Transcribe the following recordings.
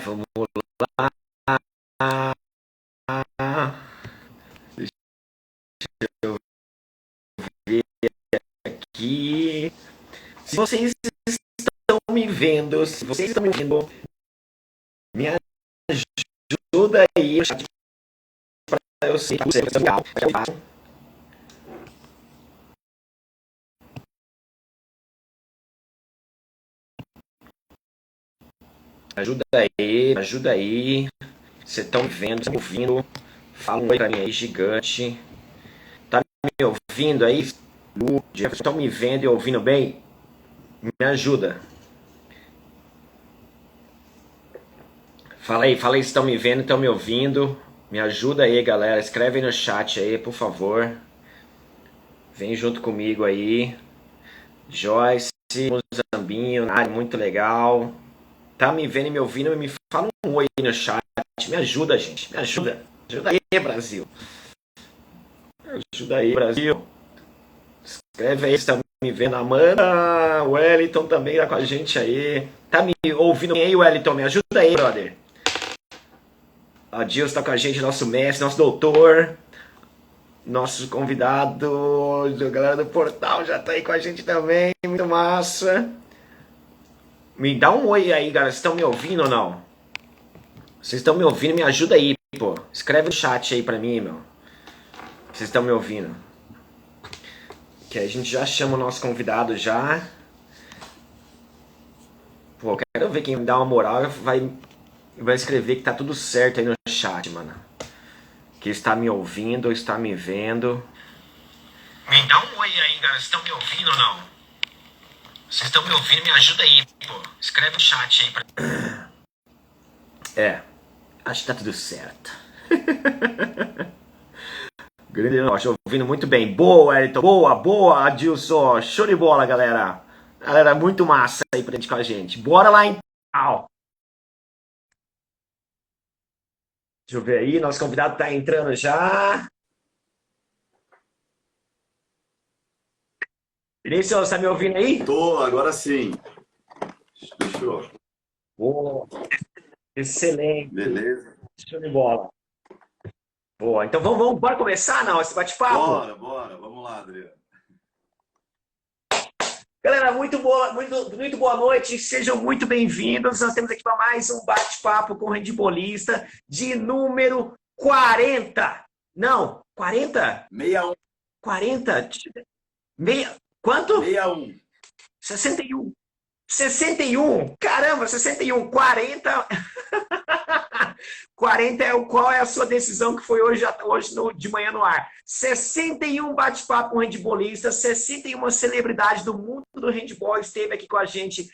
vamos lá. Deixa eu ver aqui. Se vocês estão me vendo, se vocês estão me vendo, me ajuda aí no chat para eu ser legal. Ajuda aí, ajuda aí. Vocês estão me vendo, estão me ouvindo? Fala um oi pra mim aí, gigante. Tá me ouvindo aí? Estão me vendo e ouvindo bem? Me ajuda. Fala aí se estão me vendo, estão me ouvindo. Me ajuda aí, galera. Escreve aí no chat aí, por favor. Vem junto comigo aí. Joyce, Zambinho, muito legal. Tá me vendo e me ouvindo? Me fala um oi aí no chat. Me ajuda, gente. Me ajuda. Ajuda aí, Brasil. Ajuda aí, Brasil. Escreve aí se tá me vendo. Amanda, o Wellington também tá com a gente aí. Tá me ouvindo bem aí, Wellington? Me ajuda aí, brother. A Dilson tá com a gente, nosso mestre, nosso doutor. Nosso convidado, a galera do portal já tá aí com a gente também. Muito massa. Me dá um oi aí, galera. Vocês estão me ouvindo ou não? Vocês estão me ouvindo? Me ajuda aí, pô. Escreve no chat aí pra mim, meu. Vocês estão me ouvindo? Que a gente já chama o nosso convidado já. Pô, quero ver quem me dá uma moral vai escrever que tá tudo certo aí no chat, mano. Que está me ouvindo, está me vendo. Me dá um oi aí, galera. Vocês estão me ouvindo ou não? Vocês estão me ouvindo? Me ajuda aí, pô. Escreve no chat aí pra... acho que tá tudo certo. Grande noite, ouvindo muito bem. Boa, Elton. Boa, Adilson. Show de bola, galera. Galera, muito massa aí pra gente com a gente. Bora lá, então. Deixa eu ver aí, nosso convidado tá entrando já. Vinícius, tá me ouvindo aí? Tô, agora sim. Fechou. Boa, excelente. Beleza. Show de bola. Boa, então bora começar, não, esse bate-papo? Bora. Vamos lá, Adriano. Galera, muito boa noite, sejam muito bem-vindos. Nós temos aqui para mais um bate-papo com o handbolista de número 40. Não, 40? 61. 40? Quanto? 61. 61. 61. Caramba, 61. 40. 40 qual é a sua decisão que foi hoje de manhã no ar? 61 bate-papo com handbolista, 61 celebridades do mundo do handball esteve aqui com a gente,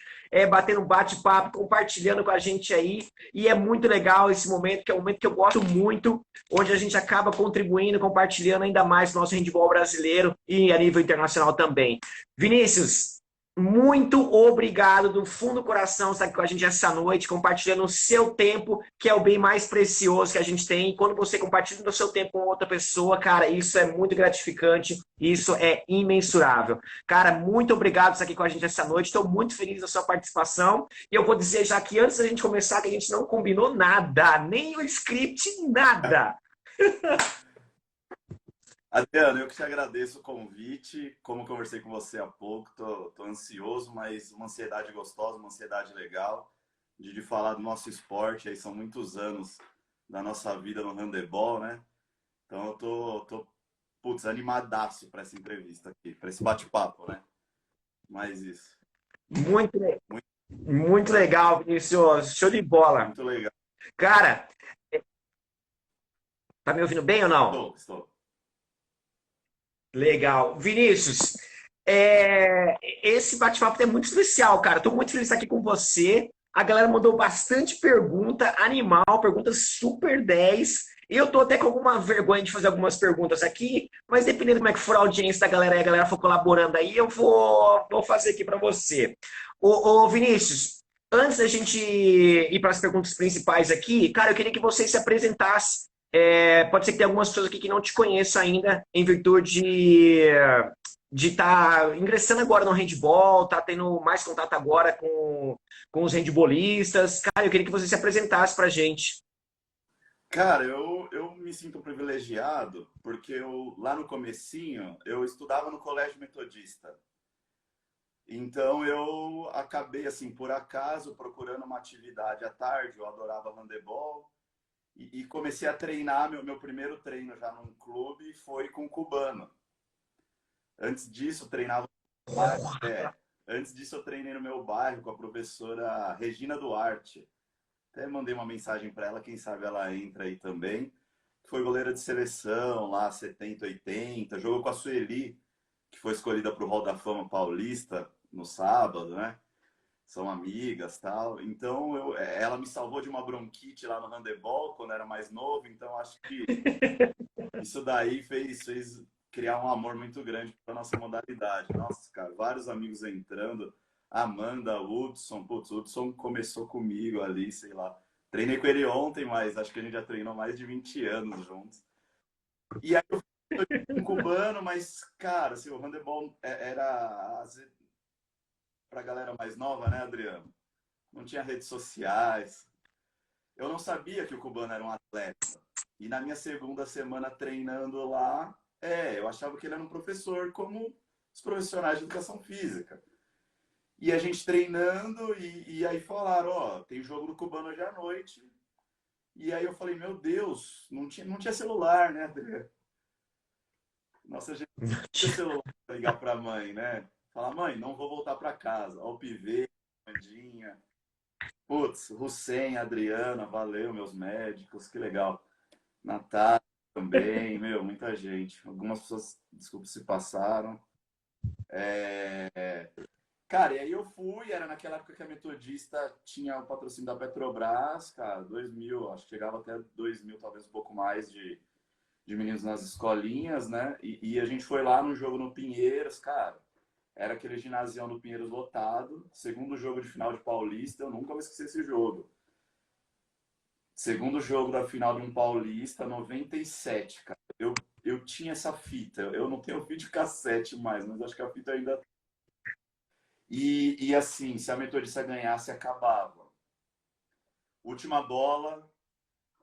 batendo um bate-papo, compartilhando com a gente aí. E é muito legal esse momento, que é um momento que eu gosto muito, onde a gente acaba contribuindo, compartilhando ainda mais o nosso handball brasileiro e a nível internacional também. Vinícius, muito obrigado do fundo do coração estar aqui com a gente essa noite, compartilhando o seu tempo, que é o bem mais precioso que a gente tem. E quando você compartilha o seu tempo com outra pessoa, cara, isso é muito gratificante, isso é imensurável. Cara, muito obrigado por estar aqui com a gente essa noite, estou muito feliz da sua participação. E eu vou dizer já que antes da gente começar, que a gente não combinou nada, nem o script, nada. Adriano, eu que te agradeço o convite. Como eu conversei com você há pouco, tô ansioso, mas uma ansiedade gostosa, uma ansiedade legal de falar do nosso esporte. Aí são muitos anos da nossa vida no handebol, né? Então eu tô animadaço para essa entrevista aqui, para esse bate-papo, né? Mais isso. Muito legal, Vinícius. Show de bola. Muito legal. Cara, tá me ouvindo bem ou não? Estou. Legal. Vinícius, esse bate-papo é muito especial, cara. Estou muito feliz de estar aqui com você. A galera mandou bastante pergunta, animal, perguntas super 10. Eu tô até com alguma vergonha de fazer algumas perguntas aqui, mas dependendo de como é que for a audiência da galera e a galera for colaborando aí, eu vou fazer aqui para você. Ô, Vinícius, antes da gente ir para as perguntas principais aqui, cara, eu queria que você se apresentasse. Pode ser que tenha algumas pessoas aqui que não te conheçam ainda, em virtude de estar ingressando agora no handball, tá tendo mais contato agora com os handbollistas. Cara, eu queria que você se apresentasse pra gente. Cara, eu me sinto privilegiado porque lá no comecinho, eu estudava no colégio metodista. Então eu acabei, assim, por acaso, procurando uma atividade à tarde. Eu adorava handebol e comecei a treinar. Meu primeiro treino já num clube foi com cubano. Antes disso, eu treinava no bairro. Antes disso, eu treinei no meu bairro com a professora Regina Duarte. Até mandei uma mensagem para ela, quem sabe ela entra aí também. Foi goleira de seleção lá, 70, 80. Jogou com a Sueli, que foi escolhida para o Hall da Fama Paulista no sábado, né? São amigas tal. Então, ela me salvou de uma bronquite lá no handebol quando era mais novo. Então, acho que isso daí fez criar um amor muito grande para nossa modalidade. Nossa, cara, vários amigos entrando. Amanda, Hudson. Putz, o Hudson começou comigo ali, sei lá. Treinei com ele ontem, mas acho que a gente já treinou mais de 20 anos juntos. E aí eu fui um cubano, mas, cara, assim, o handebol era pra galera mais nova, né, Adriano? Não tinha redes sociais. Eu não sabia que o cubano era um atleta. E na minha segunda semana treinando lá, eu achava que ele era um professor, como os profissionais de educação física. E a gente treinando, e aí falaram, ó, tem jogo do cubano hoje à noite. E aí eu falei, meu Deus, não tinha celular, né, Adriano? Nossa, a gente não tinha celular para ligar para a mãe, né? Falar, mãe, não vou voltar para casa. Ó, o Pivê, Mandinha. Putz, Hussein, Adriana, valeu, meus médicos, que legal. Natália também, meu, muita gente. Algumas pessoas, desculpa, se passaram. Cara, e aí eu fui, era naquela época que a Metodista tinha o patrocínio da Petrobras, cara, 2000, acho que chegava até 2000, talvez um pouco mais de meninos nas escolinhas, né? E a gente foi lá no jogo no Pinheiros, cara. Era aquele ginásio do Pinheiros lotado. Segundo jogo de final de Paulista, eu nunca vou esquecer esse jogo. Segundo jogo da final de um Paulista, 97, cara. Eu tinha essa fita. Eu não tenho videocassete mais, mas acho que a fita ainda. E assim, se a Metodista ganhasse, acabava. Última bola,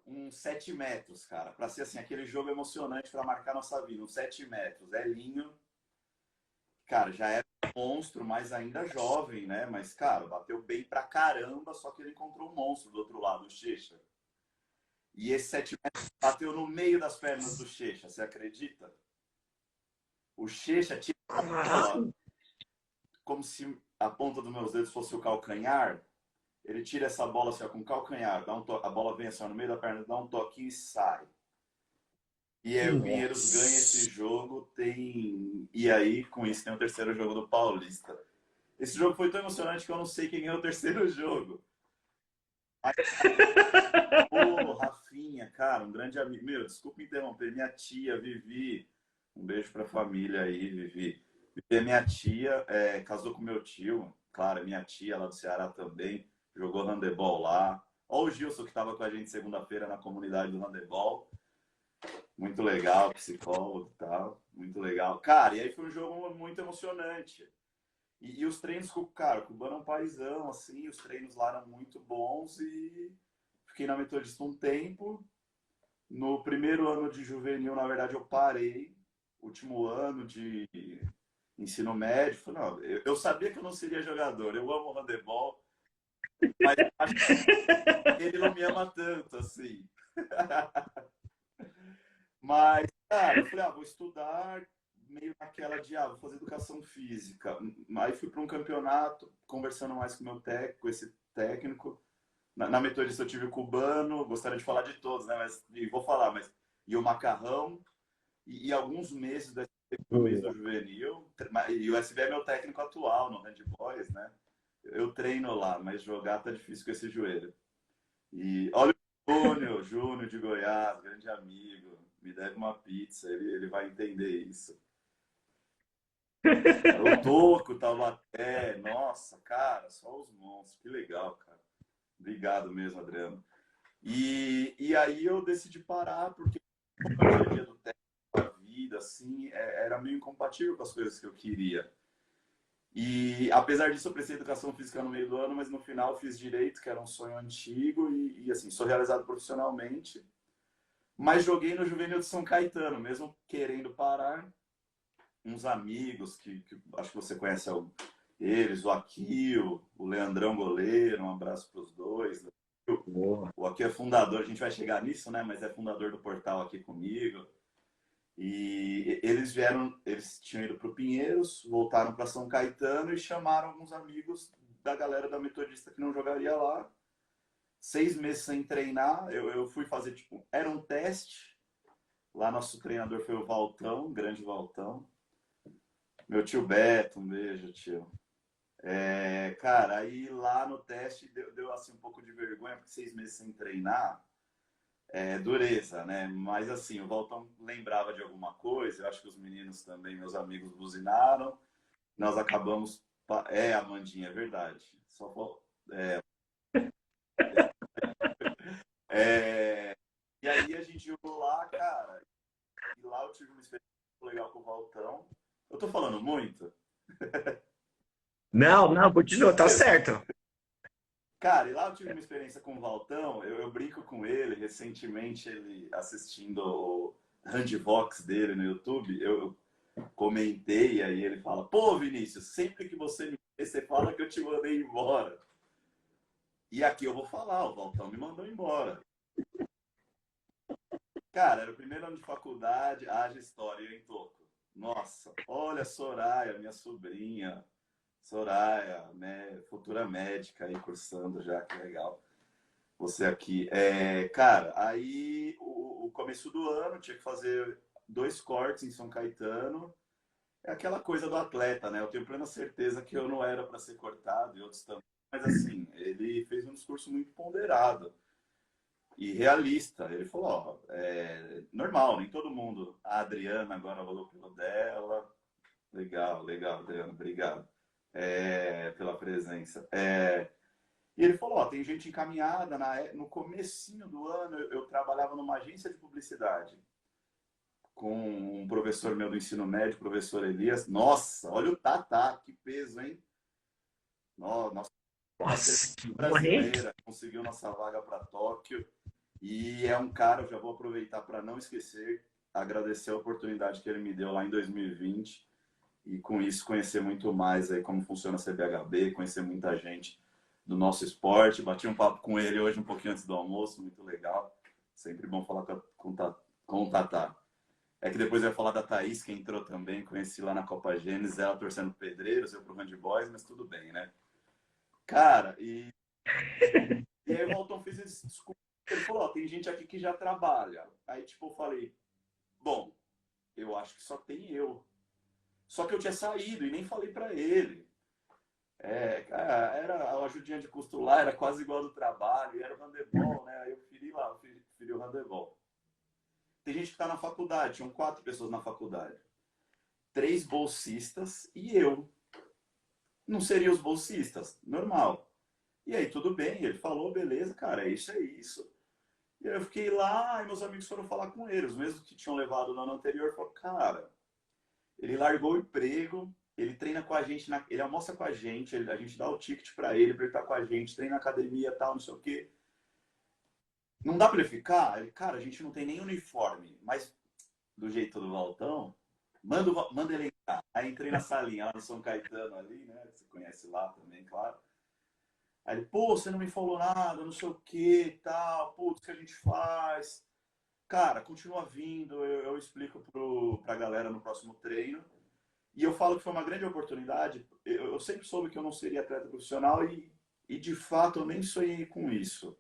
uns 7 metros, cara. Pra ser assim, aquele jogo emocionante pra marcar nossa vida. Uns 7 metros. Elinho, cara, já era um monstro, mas ainda jovem, né? Mas, cara, bateu bem pra caramba, só que ele encontrou um monstro do outro lado, o Checha. E esse 7 metros bateu no meio das pernas do Checha, você acredita? O Checha tinha a bola como se a ponta dos meus dedos fosse o calcanhar. Ele tira essa bola assim, ó, com o calcanhar, a bola vem assim ó, no meio da perna, dá um toquinho e sai. E aí o Pinheiros ganha esse jogo, e aí com isso tem o terceiro jogo do Paulista. Esse jogo foi tão emocionante que eu não sei quem ganhou o terceiro jogo. Ô, Rafinha, cara, um grande amigo. Meu, desculpa interromper, minha tia, Vivi. Um beijo pra família aí, Vivi. Vivi é minha tia, casou com meu tio. Claro, minha tia lá do Ceará também. Jogou handebol lá. Ó, o Gilson que estava com a gente segunda-feira na comunidade do handebol. Muito legal, psicólogo e tal. Muito legal. Cara, e aí foi um jogo muito emocionante. E os treinos, cara, o Cubano é um paizão, assim, os treinos lá eram muito bons e fiquei na Metodista um tempo. No primeiro ano de juvenil, na verdade, eu parei. Último ano de ensino médio. Falei, não, eu sabia que eu não seria jogador. Eu amo handebol, mas acho que ele não me ama tanto, assim. Mas, cara, eu falei, vou estudar meio naquela de, vou fazer educação física. Aí fui para um campeonato, conversando mais com o meu técnico, com esse técnico. Na Metodista eu tive o cubano, gostaria de falar de todos, né? Mas vou falar, mas e o macarrão e alguns meses do SB, no mês do juvenil, e o SB é meu técnico atual no handboys, né? Eu treino lá, mas jogar tá difícil com esse joelho. E olha o Júnior de Goiás, grande amigo, me deve uma pizza, ele vai entender isso. O Toco tava até, nossa, cara, só os monstros, que legal, cara. Obrigado mesmo, Adriano. E aí eu decidi parar, porque como é o dia a dia do técnico, a vida, assim, era meio incompatível com as coisas que eu queria. E apesar disso, eu prestei educação física no meio do ano, mas no final fiz direito, que era um sonho antigo, e assim, sou realizado profissionalmente. Mas joguei no Juvenil de São Caetano, mesmo querendo parar. Uns amigos que acho que você conhece eles, o Akio, o Leandrão goleiro, um abraço para os dois. Boa. O Akio é fundador, a gente vai chegar nisso, né? Mas é fundador do portal aqui comigo. E eles tinham ido para o Pinheiros, voltaram para São Caetano e chamaram alguns amigos da galera da Metodista que não jogaria lá. 6 meses sem treinar, eu fui fazer, tipo, era um teste. Lá nosso treinador foi o Valtão, o grande Valtão. Meu tio Beto, um beijo, tio. Cara, aí lá no teste deu assim um pouco de vergonha, porque 6 meses sem treinar é dureza, né? Mas assim, o Valtão lembrava de alguma coisa, eu acho que os meninos também, meus amigos, buzinaram. Nós acabamos. Amandinha, é verdade. É, e aí a gente jogou lá, cara, e lá eu tive uma experiência muito legal com o Valtão. Eu tô falando muito? Não, não, continua, tá certo. Cara, e lá eu tive uma experiência com o Valtão, eu brinco com ele, recentemente ele assistindo o Handvox dele no YouTube, eu comentei, aí ele fala, pô Vinícius, sempre que você me vê, você fala que eu te mandei embora. E aqui eu vou falar, o Valtão me mandou embora. Cara, era o primeiro ano de faculdade, haja história, hein, Toco? Nossa, olha a Soraya, minha sobrinha, Soraya, né, futura médica aí cursando já, que legal. Você aqui. Cara, aí o começo do ano tinha que fazer 2 cortes em São Caetano. É aquela coisa do atleta, né? Eu tenho plena certeza que eu não era para ser cortado e outros também. Mas assim, ele fez um discurso muito ponderado e realista. Ele falou, ó, normal, nem todo mundo. A Adriana agora falou pelo dela. Legal, legal, Adriana, obrigado pela presença. E ele falou, ó, tem gente encaminhada. No comecinho do ano, eu trabalhava numa agência de publicidade com um professor meu do ensino médio, professor Elias. Nossa, olha o Tatá, que peso, hein? Nossa, a Nossa, seleção que honra, hein? brasileira conseguiu nossa vaga para Tóquio. E é um cara, eu já vou aproveitar para não esquecer, agradecer a oportunidade que ele me deu lá em 2020 e com isso conhecer muito mais aí como funciona a CBHB, conhecer muita gente do nosso esporte. Bati um papo com ele hoje um pouquinho antes do almoço, muito legal. Sempre bom falar com o Tatá. É que depois eu ia falar da Thaís, que entrou também, conheci lá na Copa Gênesis, ela torcendo Pedreiros, eu pro Handboys, mas tudo bem, né? Cara, e aí o Valton fez esse discurso, ele falou, ó, tem gente aqui que já trabalha. Aí, tipo, eu falei, bom, eu acho que só tem eu. Só que eu tinha saído e nem falei para ele. Cara, era a ajudinha de custo lá, era quase igual do trabalho, e era o handebol, né? Aí eu feri lá, eu feri o handebol. Tem gente que está na faculdade, tinham 4 pessoas na faculdade. 3 bolsistas e eu. Não seriam os bolsistas? Normal. E aí, tudo bem, ele falou, beleza, cara, é isso, é isso. E aí eu fiquei lá, e meus amigos foram falar com ele, os mesmos que tinham levado no ano anterior, falaram, cara, ele largou o emprego, ele treina com a gente, ele almoça com a gente dá o ticket para ele estar com a gente, treina na academia tal, não sei o quê. Não dá para ele ficar? Ele, cara, a gente não tem nem uniforme, mas do jeito do Valtão, manda ele entrar. Aí entrei na salinha lá no São Caetano ali, né? Você conhece lá também, claro. Aí ele, pô, você não me falou nada, não sei o que, tal, putz, o que a gente faz? Cara, continua vindo, eu explico pra galera no próximo treino. E eu falo que foi uma grande oportunidade. Eu sempre soube que eu não seria atleta profissional e de fato eu nem sonhei com isso.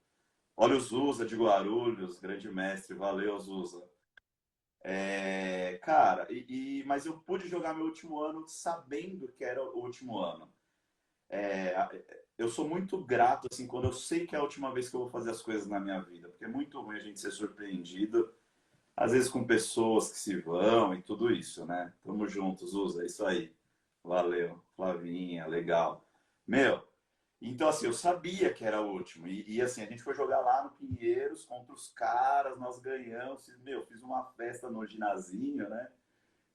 Olha o Zusa de Guarulhos, grande mestre, valeu Zusa. Cara, mas eu pude jogar meu último ano sabendo que era o último ano. É, eu sou muito grato assim quando eu sei que é a última vez que eu vou fazer as coisas na minha vida, porque é muito ruim a gente ser surpreendido, às vezes com pessoas que se vão e tudo isso, né? Tamo juntos, usa, é isso aí. Valeu, Flavinha, legal. Meu, então assim, eu sabia que era o último. Assim, a gente foi jogar lá no Pinheiros contra os caras, nós ganhamos. Meu, fiz uma festa no ginazinho, né?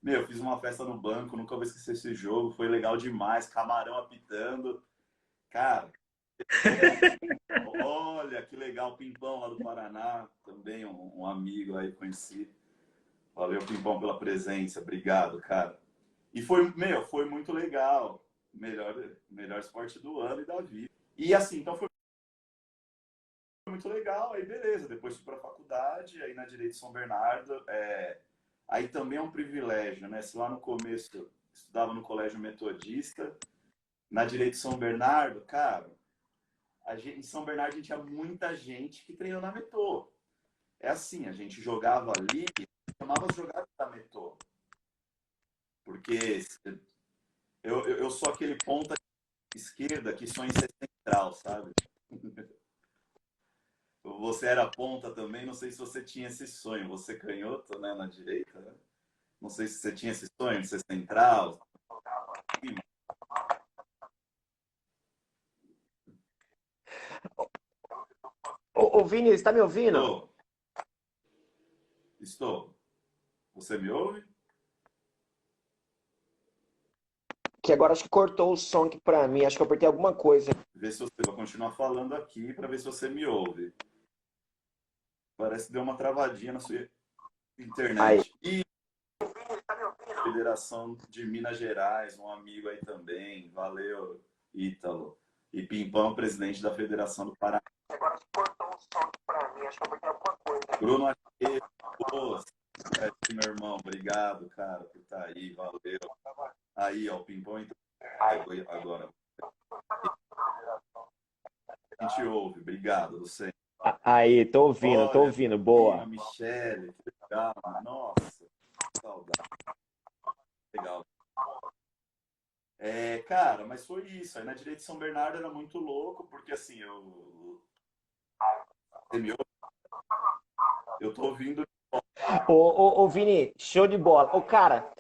Meu, eu fiz uma festa no banco, nunca vou esquecer esse jogo, foi legal demais, camarão apitando. Cara, olha que legal, Pimpão lá do Paraná, também um amigo aí conheci. Valeu, Pimpão, pela presença, obrigado, cara. E foi, meu, foi muito legal. Melhor esporte do ano e da vida. E assim, então foi muito legal, aí beleza. Depois fui para a faculdade, aí na Direito de São Bernardo. Aí também é um privilégio, né? Se lá no começo eu estudava no Colégio Metodista, na Direito de São Bernardo, cara, em São Bernardo a gente tinha muita gente que treinou na Metô. É assim, a gente jogava ali, chamava as jogadas da Metô. Porque eu sou aquele ponta esquerda que sonha em ser central, sabe? Você era ponta também, não sei se você tinha esse sonho. Você canhoto, né, na direita, né? Não sei se você tinha esse sonho de ser central. Ô Vini, você tá me ouvindo? Estou, estou. Você me ouve? Que agora acho que cortou o som aqui pra mim, acho que eu apertei alguma coisa. Vê se você vai continuar falando aqui para ver se você me ouve. Parece que deu uma travadinha na sua Aí. internet. E Federação de Minas Gerais, um amigo aí também. Valeu, Ítalo. E Pimpão, presidente da Federação do Paraná. Agora cortou o som aqui pra mim, acho que eu apertei alguma coisa. Bruno Arqueiro, meu irmão, obrigado, cara, por estar aí, valeu. Aí, ó, o Pimpão entrou agora. A gente ouve, obrigado, você. Aí, tô Olha, ouvindo, prima, boa. Michele, que legal, nossa, que saudade, legal. Cara, mas foi isso. Aí na Direito de São Bernardo era muito louco, porque assim, você me ouve? Eu tô ouvindo. Ô Vini, show de bola. Ô, cara,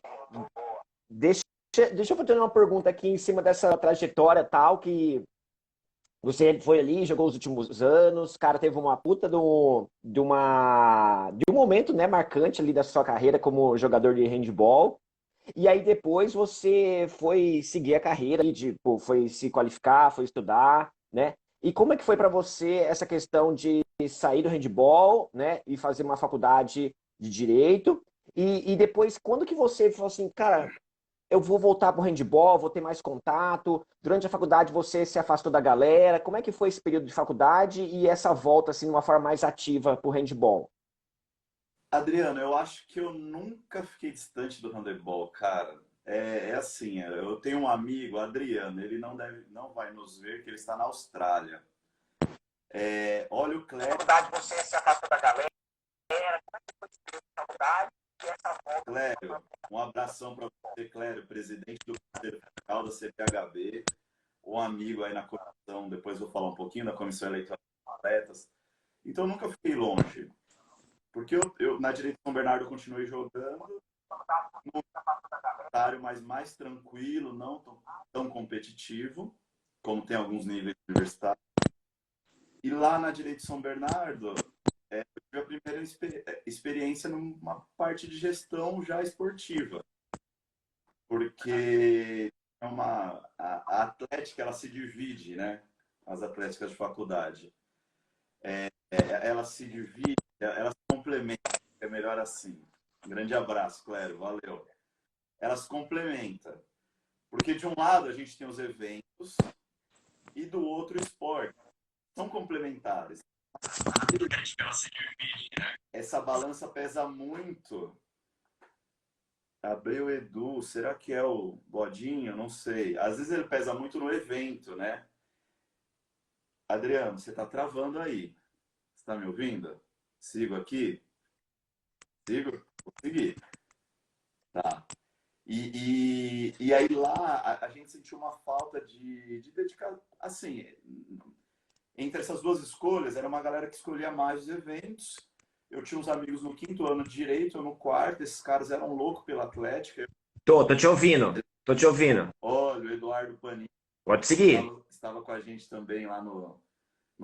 deixa, deixa eu fazer uma pergunta aqui em cima dessa trajetória tal, que você foi ali, jogou os últimos anos, cara, teve uma puta de um momento, né, marcante ali da sua carreira como jogador de handball. E aí depois você foi seguir a carreira, e, tipo, foi se qualificar, foi estudar, né? E como é que foi para você essa questão de sair do handball, né, e fazer uma faculdade de direito? E depois, quando que você falou assim, cara, eu vou voltar pro handball, vou ter mais contato? Durante a faculdade você se afastou da galera? Como é que foi esse período de faculdade e essa volta, assim, de uma forma mais ativa pro handball? Adriano, eu acho que eu nunca fiquei distante do handebol, cara. É assim, eu tenho um amigo, Adriano, ele não vai nos ver, que ele está na Austrália. Olha o Na Clério. faculdade você se afastou da galera? Como é que foi esse período de faculdade e essa volta? Clério, um abração para você, Clério, presidente do Conselho Fiscal da CPHB, um amigo aí na comissão, depois vou falar um pouquinho da Comissão Eleitoral de Atletas. Então, eu nunca fiquei longe, porque eu na Direito de São Bernardo continuei jogando, num horário mais tranquilo, não tão competitivo, como tem alguns níveis universitários. E lá na Direito de São Bernardo, eu tive a primeira experiência numa parte de gestão já esportiva, porque a atlética ela se divide, né? As atléticas de faculdade, ela se divide, ela se complementa, é melhor assim. Um grande abraço, Clério, valeu. Elas complementam, porque de um lado a gente tem os eventos e do outro o esporte, são complementares. Essa balança pesa muito. Abreu Edu, será que é o Bodinho? Não sei. Às vezes ele pesa muito no evento, né? Adriano, você está travando aí. Você está me ouvindo? Sigo aqui? Sigo? Vou seguir. Tá. E aí lá a gente sentiu uma falta de dedicar. Assim, entre essas duas escolhas, era uma galera que escolhia mais os eventos. Eu tinha uns amigos no quinto ano de direito, eu no quarto, esses caras eram loucos pela Atlética. Tô te ouvindo, tô te ouvindo. Olha, o Eduardo Paninho Pode seguir. estava com a gente também lá no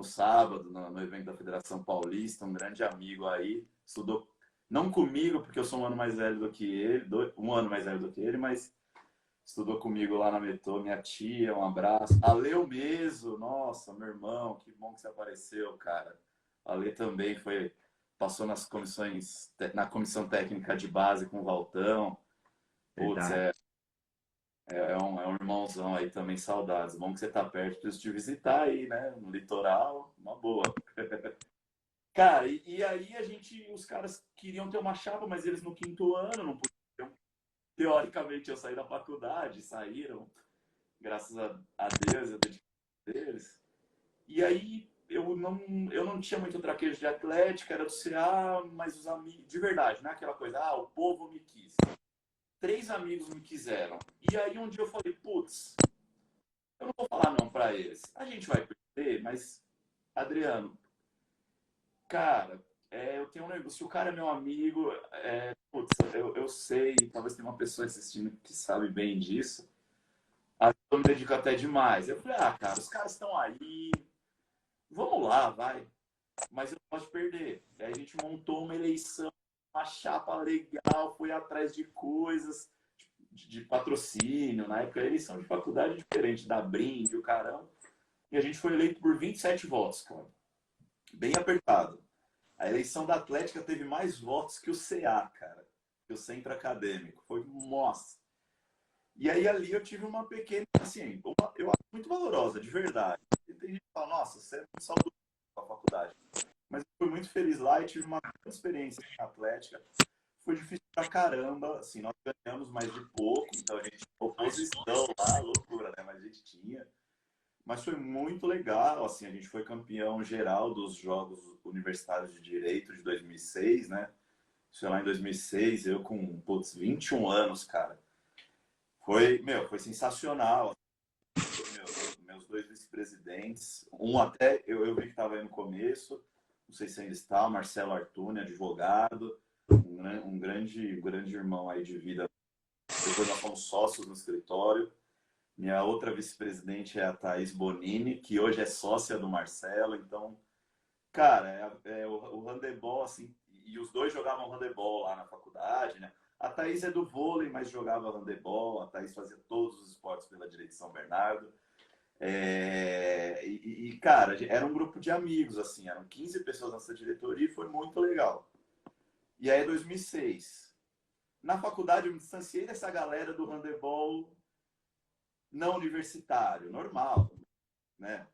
sábado, no evento da Federação Paulista, um grande amigo aí, estudou Não comigo, porque eu sou um ano mais velho do que ele, um ano mais velho do que ele, mas estudou comigo lá na Metô, minha tia, um abraço. A Leu mesmo, nossa, meu irmão, que bom que você apareceu, cara. A Lê também passou na comissão técnica de base com o Valtão. Putz, Verdade. é um irmãozão aí também, saudades. Bom que você tá perto, preciso te visitar aí, né? No litoral, uma boa. Cara, e aí os caras queriam ter uma chapa, mas eles no quinto ano não podiam. Teoricamente, eu saí da faculdade, saíram, graças a Deus, eu dediquei deles. E aí eu não tinha muito traquejo de atlética, era do CA, mas os amigos, de verdade, não é aquela coisa, o povo me quis. 3 amigos me quiseram. E aí um dia eu falei, putz, eu não vou falar não pra eles. A gente vai perder, mas, Adriano, cara, eu tenho um negócio. Se o cara é meu amigo, putz, eu sei, talvez tenha uma pessoa assistindo que sabe bem disso. Às vezes eu me dedico até demais. Eu falei, cara, os caras estão aí, vamos lá, vai. Mas eu não posso perder. Aí a gente montou uma eleição, uma chapa legal, foi atrás de coisas, de patrocínio. Na época, a eleição de faculdade é diferente, da brinde, o caramba. E a gente foi eleito por 27 votos, cara. Bem apertado. A eleição da Atlética teve mais votos que o CA, cara. Que o Centro Acadêmico. Foi, nossa. E aí ali eu tive uma pequena, assim, eu acho muito valorosa, de verdade. E tem gente que fala, nossa, você é muito saudoso da faculdade. Mas eu fui muito feliz lá e tive uma grande experiência na Atlética. Foi difícil pra caramba, assim, nós ganhamos mais de pouco, então a gente oposição lá, loucura, né? Mas a gente tinha. Mas foi muito legal, assim, a gente foi campeão geral dos Jogos Universitários de Direito de 2006, né? Isso lá em 2006, eu com, putz, 21 anos, cara. Foi sensacional. Meus 2 vice-presidentes, um até eu vi que estava aí no começo, não sei se ainda está, Marcelo Artuni, advogado, grande irmão aí de vida. Depois nós fomos sócios no escritório. Minha outra vice-presidente é a Thaís Bonini, que hoje é sócia do Marcelo. Então, cara, o handebol, assim, e os dois jogavam handebol lá na faculdade, né? A Thaís é do vôlei, mas jogava handebol. A Thaís fazia todos os esportes pela Direito de São Bernardo. Cara, era um grupo de amigos, assim, eram 15 pessoas nessa diretoria e foi muito legal. E aí, 2006. Na faculdade, eu me distanciei dessa galera do handebol não universitário, normal, né?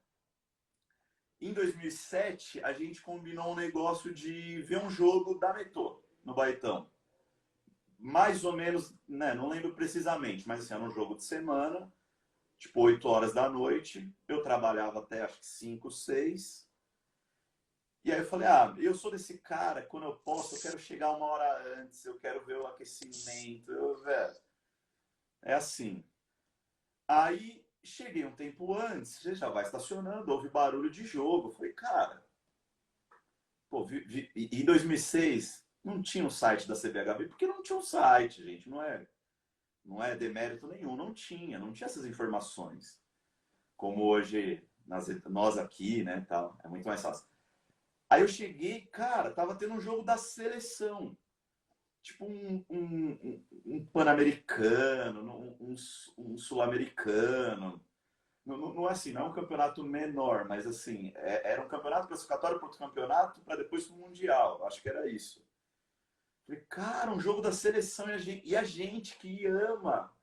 Em 2007, a gente combinou um negócio de ver um jogo da Metô, no Baetão. Mais ou menos, né, não lembro precisamente, mas assim, era um jogo de semana, tipo 8 horas da noite. Eu trabalhava até acho que 5, 6. E aí eu falei, eu sou desse cara, quando eu posso, eu quero chegar uma hora antes, eu quero ver o aquecimento. Velho, é assim. Aí cheguei um tempo antes, você já vai estacionando, houve barulho de jogo. Eu falei, cara, pô, em 2006 não tinha o site da CBHB, porque não tinha um site, gente, não é demérito nenhum, não tinha essas informações. Como hoje, nós aqui, né, tal, é muito mais fácil. Aí eu cheguei, cara, tava tendo um jogo da seleção. Tipo um pan-americano, um sul-americano. Não é assim, não é um campeonato menor, mas assim, era um campeonato classificatório para outro campeonato para depois para o Mundial. Acho que era isso. Falei, cara, um jogo da seleção e a gente que ama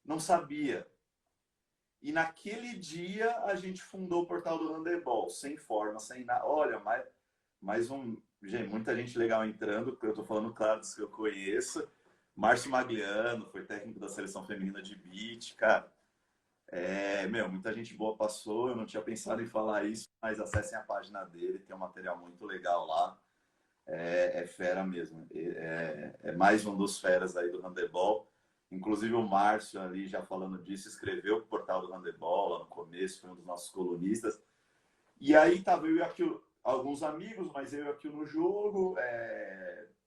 não sabia. E naquele dia a gente fundou o portal do handebol, sem forma, sem nada. Olha, mais um. Gente, muita gente legal entrando, porque eu estou falando, claro, dos que eu conheço. Márcio Magliano foi técnico da seleção feminina de beach, cara. Muita gente boa passou. Eu não tinha pensado em falar isso, mas acessem a página dele, tem um material muito legal lá. É fera mesmo. É mais um dos feras aí do handebol. Inclusive o Márcio ali, já falando disso, escreveu o portal do handebol lá no começo, foi um dos nossos colunistas. E aí tava eu e aqui alguns amigos, mas eu e aqui no jogo.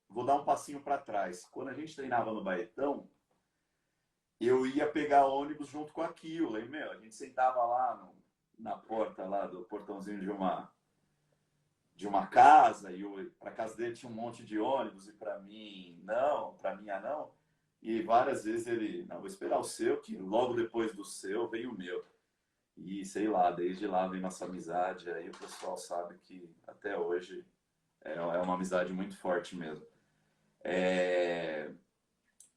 Vou dar um passinho para trás. Quando a gente treinava no Baetão, eu ia pegar ônibus junto com aquilo. A gente sentava lá na porta lá do portãozinho de uma casa, e para casa dele tinha um monte de ônibus, e para mim não. E várias vezes ele, não, vou esperar o seu, que logo depois do seu veio o meu. E sei lá, desde lá vem nossa amizade, aí o pessoal sabe que até hoje é uma amizade muito forte mesmo. É...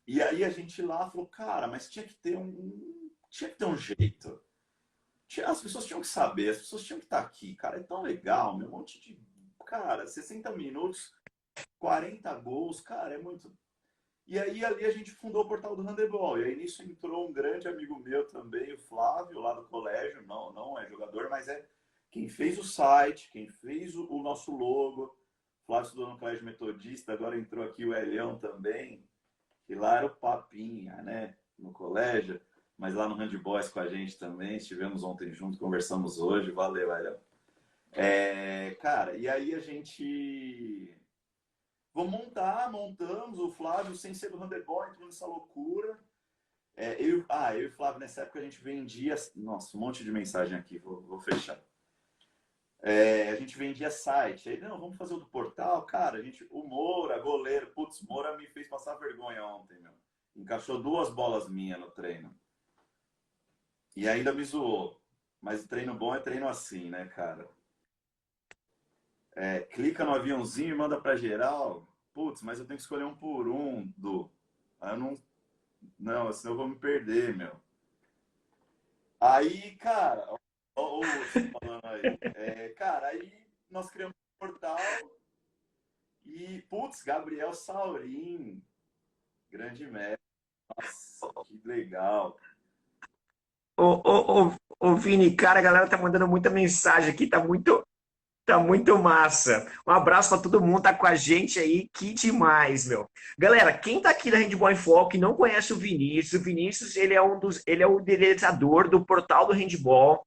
E aí a gente lá falou, cara, mas tinha que ter um jeito. As pessoas tinham que saber, as pessoas tinham que estar aqui, cara. É tão legal, meu, um monte de. Cara, 60 minutos, 40 gols, cara, é muito. E aí ali a gente fundou o portal do handebol. E aí nisso entrou um grande amigo meu também, o Flávio, lá do colégio. Não é jogador, mas é quem fez o site, quem fez o nosso logo. O Flávio estudou no colégio metodista, agora entrou aqui o Elião também, que lá era o papinha, né, no colégio. Mas lá no Handboys com a gente também. Estivemos ontem junto, conversamos hoje. Valeu, Elião. Cara, e aí a gente vamos montamos, o Flávio, sem ser do handebol, entrou nessa loucura. Eu e o Flávio, nessa época, a gente vendia. Nossa, um monte de mensagem aqui, vou fechar. A gente vendia site. Aí, não, vamos fazer o do portal. Cara, o Moura, goleiro. Putz, Moura me fez passar vergonha ontem, meu. Encaixou 2 bolas minhas no treino. E ainda me zoou. Mas treino bom é treino assim, né, cara? Clica no aviãozinho e manda pra geral. Putz, mas eu tenho que escolher um por um, Du. Aí eu não, senão eu vou me perder, meu. Aí, cara, ó, você falando aí. Cara, aí nós criamos um portal e, putz, Gabriel Saurim, grande mestre. Nossa, que legal. Ô, Vini, cara, a galera tá mandando muita mensagem aqui, tá muito massa. Um abraço para todo mundo, tá com a gente aí, que demais, meu. Galera, quem tá aqui na Handball em Foco e não conhece o Vinícius, ele é o idealizador do portal do Handball,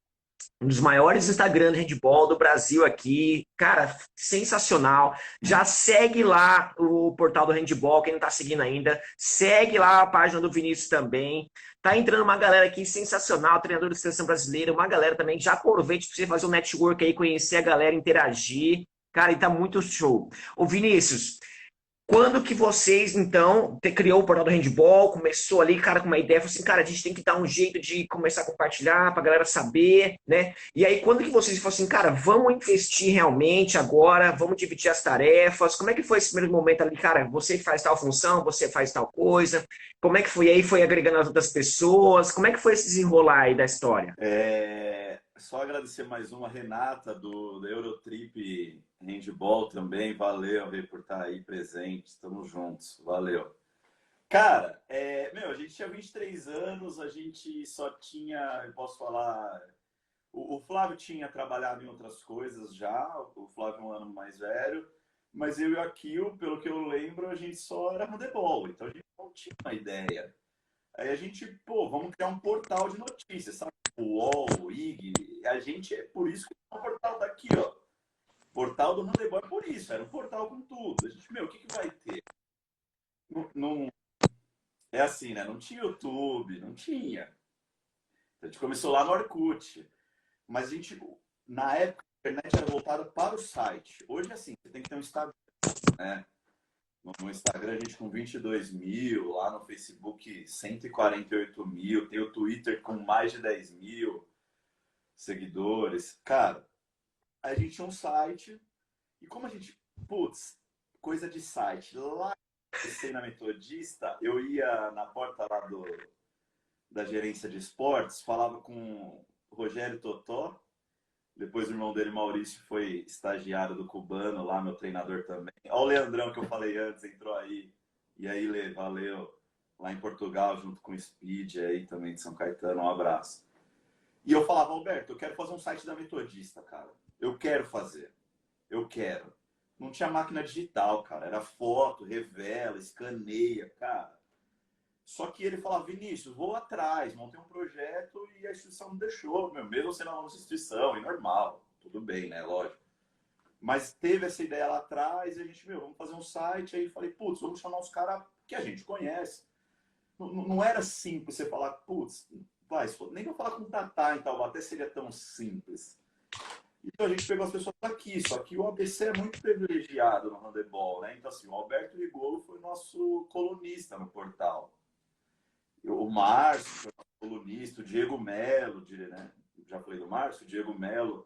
um dos maiores Instagram de handball do Brasil aqui. Cara, sensacional. Já segue lá o portal do handball, quem não tá seguindo ainda. Segue lá a página do Vinícius também. Tá entrando uma galera aqui sensacional, treinador da seleção brasileira, uma galera também. Já aproveite para você fazer um network aí, conhecer a galera, interagir. Cara, e tá muito show. Ô, Vinícius, quando que vocês, então, criou o portal do handball, começou ali, cara, com uma ideia, falou assim, cara, a gente tem que dar um jeito de começar a compartilhar pra galera saber, né? E aí, quando que vocês falaram assim, cara, vamos investir realmente agora, vamos dividir as tarefas, como é que foi esse primeiro momento ali, cara, você faz tal função, você faz tal coisa, como é que foi aí, foi agregando as outras pessoas, como é que foi esse desenrolar aí da história? Só agradecer mais uma, Renata, do Eurotrip Handball também. Valeu, Rê, por estar aí presente. Estamos juntos. Valeu. Cara, a gente tinha 23 anos, a gente só tinha, eu posso falar, o Flávio tinha trabalhado em outras coisas já, o Flávio é um ano mais velho, mas eu e a Kio, pelo que eu lembro, a gente só era handebol, então a gente não tinha uma ideia. Aí a gente, vamos criar um portal de notícias, sabe? O UOL, o IG, a gente, é por isso que o portal tá aqui, ó. Portal do handebol é por isso, era um portal com tudo. A gente, o que vai ter? Não, é assim, né? Não tinha YouTube, não tinha. A gente começou lá no Orkut. Mas a gente, na época, a internet era voltada para o site. Hoje, assim, você tem que ter um Instagram, né? No Instagram, a gente com 22 mil, lá no Facebook, 148 mil, tem o Twitter com mais de 10 mil seguidores. Cara, a gente tinha um site, e como a gente, coisa de site, lá na Metodista, eu ia na porta lá da gerência de esportes, falava com o Rogério Totó, depois o irmão dele, Maurício, foi estagiário do Cubano, lá meu treinador também. Olha o Leandrão que eu falei antes, entrou aí. E aí, Lê, valeu. Lá em Portugal, junto com o Speed aí também de São Caetano, um abraço. E eu falava, Alberto, eu quero fazer um site da Metodista, cara. Eu quero fazer. Eu quero. Não tinha máquina digital, cara. Era foto, revela, escaneia, cara. Só que ele falava, Vinícius, vou atrás, montei um projeto e a instituição não deixou, mesmo sendo uma nossa instituição, e normal, tudo bem, né, lógico. Mas teve essa ideia lá atrás e a gente, vamos fazer um site, aí falei, vamos chamar os caras que a gente conhece. Não era simples você falar, nem pra falar com o Tatá em Taubaté seria tão simples. Então a gente pegou as pessoas aqui, só que o ABC é muito privilegiado no handebol, né? Então, assim, o Alberto Rigolo foi nosso colunista no portal. O Márcio foi nosso colunista, o Diego Melo, né? Já falei do Márcio, o Diego Melo,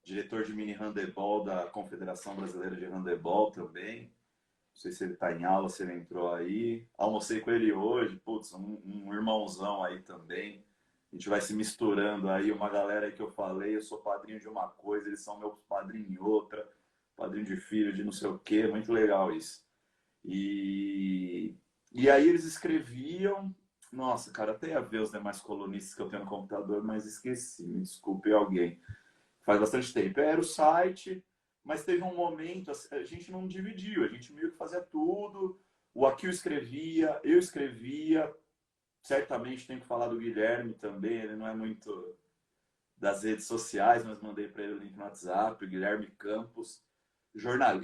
diretor de mini handebol da Confederação Brasileira de Handebol também. Não sei se ele está em aula, se ele entrou aí. Almocei com ele hoje, putz, um irmãozão aí também. A gente vai se misturando aí, uma galera aí que eu falei, eu sou padrinho de uma coisa, eles são meus padrinhos em outra, padrinho de filho, de não sei o quê, muito legal isso. E, e aí eles escreviam, nossa, cara, até ia ver os demais colunistas que eu tenho no computador, mas esqueci, me desculpe alguém. Faz bastante tempo. Era o site, mas teve um momento, a gente não dividiu, a gente meio que fazia tudo. O Akil escrevia, eu escrevia. Certamente tem que falar do Guilherme também, ele não é muito das redes sociais, mas mandei para ele o link no WhatsApp. O Guilherme Campos,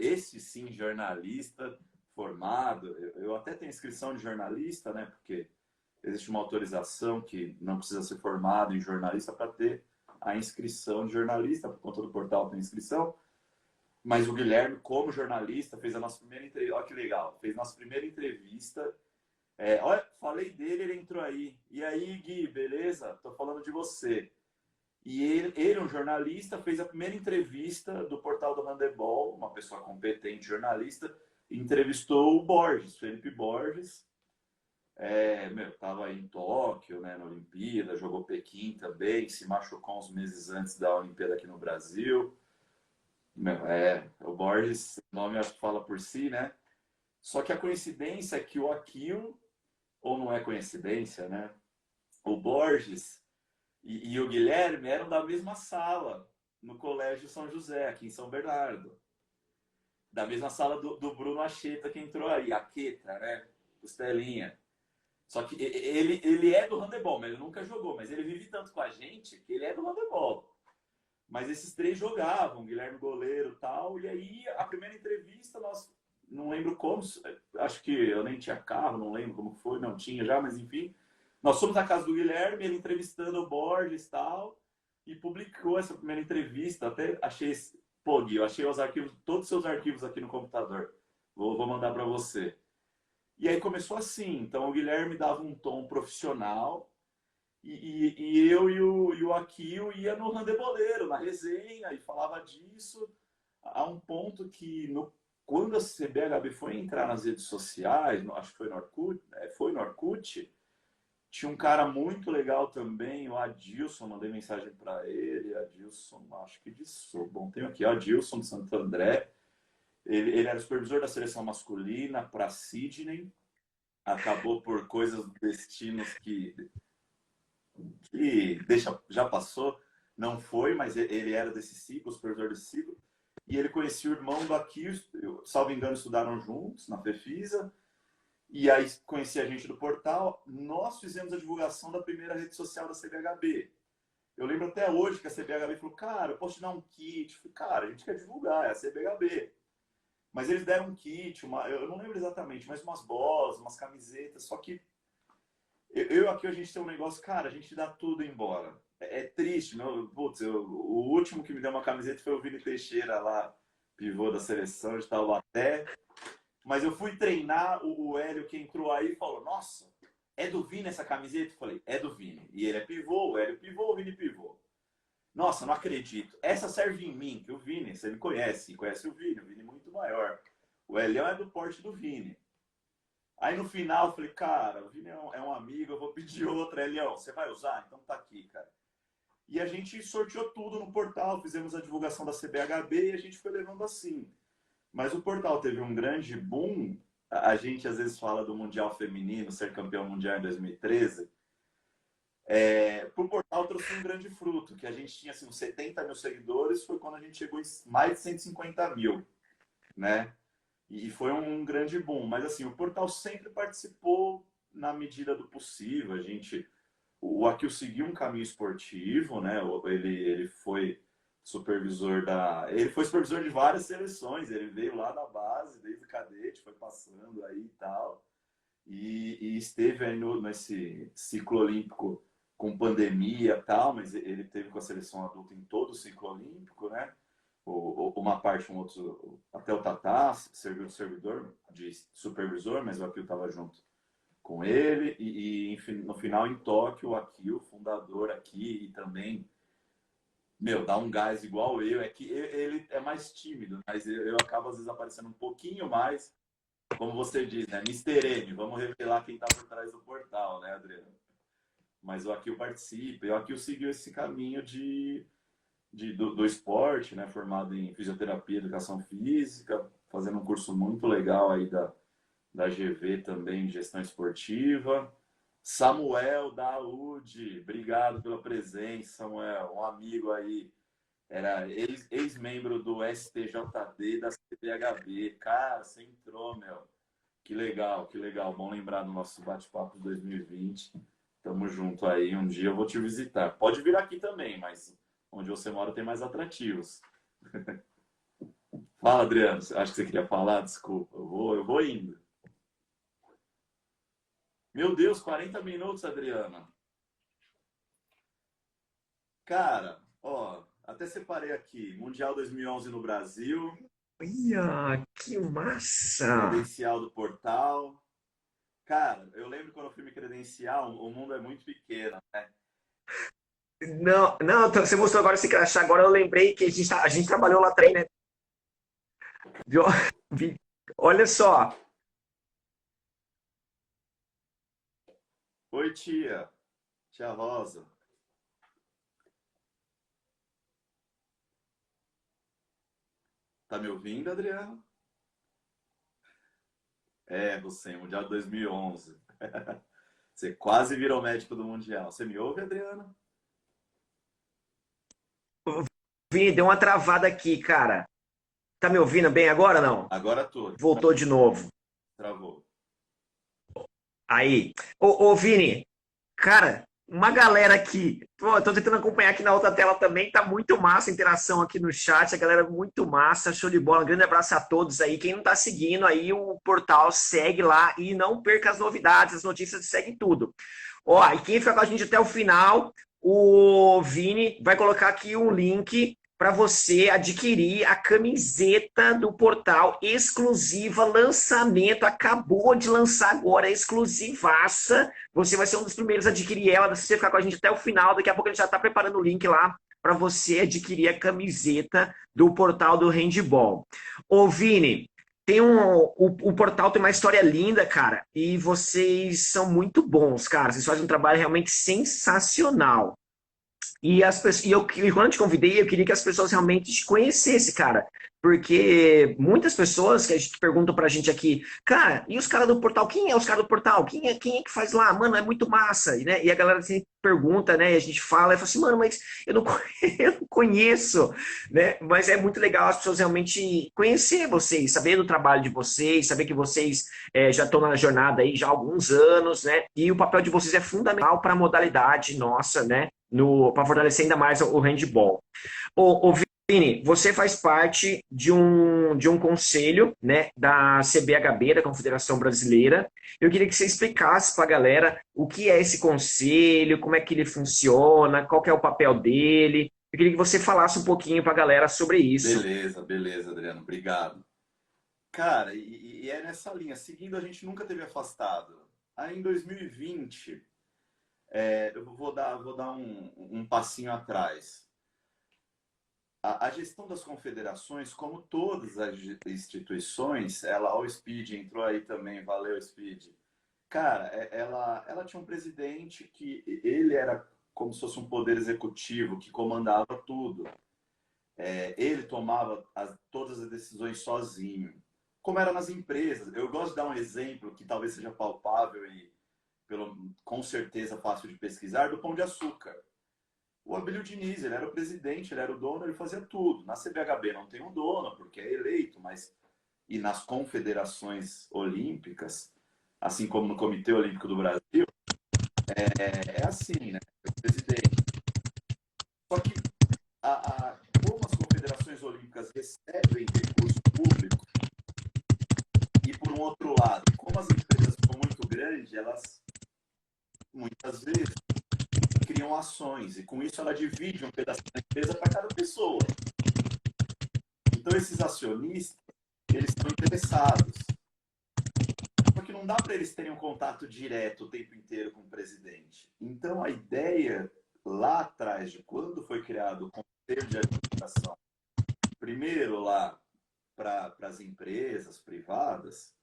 esse sim, jornalista formado. Eu até tenho inscrição de jornalista, né? Porque existe uma autorização que não precisa ser formado em jornalista para ter a inscrição de jornalista, por conta do portal tem inscrição. Mas o Guilherme, como jornalista, fez a nossa primeira entrevista. Olha que legal, fez nossa primeira entrevista. Olha, falei dele, ele entrou aí. E aí, Gui, beleza? Tô falando de você. E ele, um jornalista, fez a primeira entrevista do portal do Handebol, uma pessoa competente, jornalista, entrevistou o Borges, Felipe Borges. Tava aí em Tóquio, né, na Olimpíada, jogou Pequim também, se machucou uns meses antes da Olimpíada aqui no Brasil. O Borges, o nome acho que fala por si, né? Só que a coincidência é que o Akil, ou não é coincidência, né? O Borges e o Guilherme eram da mesma sala no Colégio São José, aqui em São Bernardo. Da mesma sala do Bruno Acheta, que entrou aí, a Quetra, né? Costelinha. Só que ele é do handebol, mas ele nunca jogou. Mas ele vive tanto com a gente que ele é do handebol. Mas esses três jogavam, Guilherme goleiro e tal. E aí, a primeira entrevista, nós não lembro como, acho que eu nem tinha carro, não lembro como foi, não tinha já, mas enfim. Nós fomos na casa do Guilherme, ele entrevistando o Borges e tal, e publicou essa primeira entrevista. Até achei, pô, Gui, eu achei os arquivos, todos os seus arquivos aqui no computador. Vou mandar para você. E aí começou assim. Então o Guilherme dava um tom profissional e eu e o Akil ia no handeboleiro, na resenha, e falava disso a um ponto que quando a CBHB foi entrar nas redes sociais, acho que foi no Orkut, tinha um cara muito legal também, o Adilson, mandei mensagem para ele, Adilson, acho que disso. Bom, tenho aqui, o Adilson de Santo André. Ele era supervisor da seleção masculina para Sydney, acabou por coisas do destino que já passou, não foi, mas ele era desse ciclo, supervisor desse ciclo, e ele conhecia o irmão do Akil, salvo engano, estudaram juntos na Fefisa, e aí conhecia a gente do portal. Nós fizemos a divulgação da primeira rede social da CBHB. Eu lembro até hoje que a CBHB falou, cara, eu posso te dar um kit. Eu falei, cara, a gente quer divulgar, é a CBHB. Mas eles deram um kit, eu não lembro exatamente, mas umas bolas, umas camisetas, só que aqui a gente tem um negócio, cara, a gente dá tudo embora. É triste, meu. Putz, o último que me deu uma camiseta foi o Vini Teixeira lá, pivô da seleção de Taubaté. Mas eu fui treinar, o Hélio que entrou aí falou, nossa, é do Vini essa camiseta? Eu falei, é do Vini. E ele é pivô, o Hélio pivô, o Vini pivô. Nossa, não acredito. Essa serve em mim, que o Vini, você me conhece o Vini é muito maior. O Hélio é do porte do Vini. Aí no final eu falei, cara, o Vini é um amigo, eu vou pedir outra. Elião, você vai usar? Então tá aqui, cara. E a gente sorteou tudo no portal, fizemos a divulgação da CBHB e a gente foi levando assim. Mas o portal teve um grande boom. A gente às vezes fala do Mundial Feminino, ser campeão mundial em 2013. Para o portal trouxe um grande fruto, que a gente tinha assim, uns 70 mil seguidores, foi quando a gente chegou em mais de 150 mil, né? E foi um grande boom. Mas assim, o portal sempre participou na medida do possível. O Akil seguiu um caminho esportivo, né? Ele foi ele foi supervisor de várias seleções. Ele veio lá da base, desde o cadete, foi passando aí e tal. E esteve aí nesse ciclo olímpico com pandemia e tal, mas ele teve com a seleção adulta em todo o ciclo olímpico, né? Uma parte, um outro, até o Tatá serviu de servidor, de supervisor, mas o Akil estava junto com ele. Enfim, no final, em Tóquio, o Akil, fundador aqui, e também, meu, dá um gás igual eu. É que ele é mais tímido, mas eu acabo, às vezes, aparecendo um pouquinho mais, como você diz, né? Mister M, vamos revelar quem está por trás do portal, né, Adriano? Mas o Akil participa, e o Akil seguiu esse caminho do esporte, né? Formado em fisioterapia e educação física, fazendo um curso muito legal aí da GV também, de gestão esportiva. Samuel da UD, obrigado pela presença, Samuel, um amigo aí, era ex-membro do STJD da CBHB. Cara, você entrou, meu. Que legal, que legal. Bom lembrar do nosso bate-papo de 2020. Tamo junto aí. Um dia eu vou te visitar. Pode vir aqui também, mas onde você mora tem mais atrativos. Fala, Adriano. Acho que você queria falar? Desculpa. Eu vou indo. Meu Deus, 40 minutos, Adriana. Cara, ó, até separei aqui. Mundial 2011 no Brasil. Olha, que massa! Credencial do portal. Cara, eu lembro quando eu fui me credenciar, o mundo é muito pequeno, né? Não, não, você mostrou agora esse crachá, agora eu lembrei que a gente trabalhou lá também, né? Viu? Olha só, Oi, tia. Tia Rosa. Tá me ouvindo, Adriano? É, você, Mundial 2011. Você quase virou médico do Mundial. Você me ouve, Adriano? Vini, deu uma travada aqui, cara. Tá me ouvindo bem agora ou não? Agora tô. Voltou de novo. Travou. Aí. Ô, Vini, cara, uma galera aqui. Pô, tô tentando acompanhar aqui na outra tela também. Tá muito massa a interação aqui no chat. A galera muito massa. Show de bola. Um grande abraço a todos aí. Quem não tá seguindo aí o portal, segue lá e não perca as novidades, as notícias, segue tudo. Ó, e quem ficar com a gente até o final, o Vini vai colocar aqui um link para você adquirir a camiseta do portal exclusiva, lançamento, acabou de lançar agora, exclusivaça. Você vai ser um dos primeiros a adquirir ela, se você ficar com a gente até o final, daqui a pouco a gente já está preparando o link lá para você adquirir a camiseta do portal do Handball. Ô, Vini, o portal tem uma história linda, cara, e vocês são muito bons, cara. Vocês fazem um trabalho realmente sensacional. E quando eu te convidei, eu queria que as pessoas realmente te conhecessem, cara. Porque muitas pessoas que a gente perguntam pra gente aqui, cara, e os caras do portal? Quem é os caras do portal? Quem é que faz lá? Mano, é muito massa. E a galera assim, pergunta, né? E a gente fala, e fala assim, mano, mas eu não, eu não conheço, né? Mas é muito legal as pessoas realmente conhecer vocês, saber do trabalho de vocês, saber que vocês já estão na jornada aí já há alguns anos, né? E o papel de vocês é fundamental para a modalidade nossa, né? Para fortalecer ainda mais o handball. Ô, Vini, você faz parte de um conselho, né, da CBHB, da Confederação Brasileira. Eu queria que você explicasse para a galera o que é esse conselho, como é que ele funciona, qual que é o papel dele. Eu queria que você falasse um pouquinho para a galera sobre isso. Beleza, beleza, Adriano. Obrigado. Cara, e é nessa linha. Seguindo, a gente nunca teve afastado. Aí em 2020, eu vou dar um passinho atrás. A gestão das confederações, como todas as instituições, o Speed entrou aí também, valeu, Speed. Cara, ela tinha um presidente que ele era como se fosse um poder executivo que comandava tudo. Ele tomava todas as decisões sozinho. Como era nas empresas. Eu gosto de dar um exemplo que talvez seja palpável e com certeza fácil de pesquisar, do Pão de Açúcar. O Abílio Diniz, ele era o presidente, ele era o dono, ele fazia tudo. Na CBHB não tem um dono, porque é eleito, mas e nas confederações olímpicas, assim como no Comitê Olímpico do Brasil, é assim, né? É o presidente. Só que como as confederações olímpicas recebem recurso público, e por um outro lado, como as empresas são muito grandes, elas muitas vezes teriam ações, e com isso ela divide um pedaço da empresa para cada pessoa. Então, esses acionistas, eles estão interessados. Porque não dá para eles terem um contato direto o tempo inteiro com o presidente. Então, a ideia lá atrás, de quando foi criado o Conselho de Administração, primeiro lá para as empresas privadas,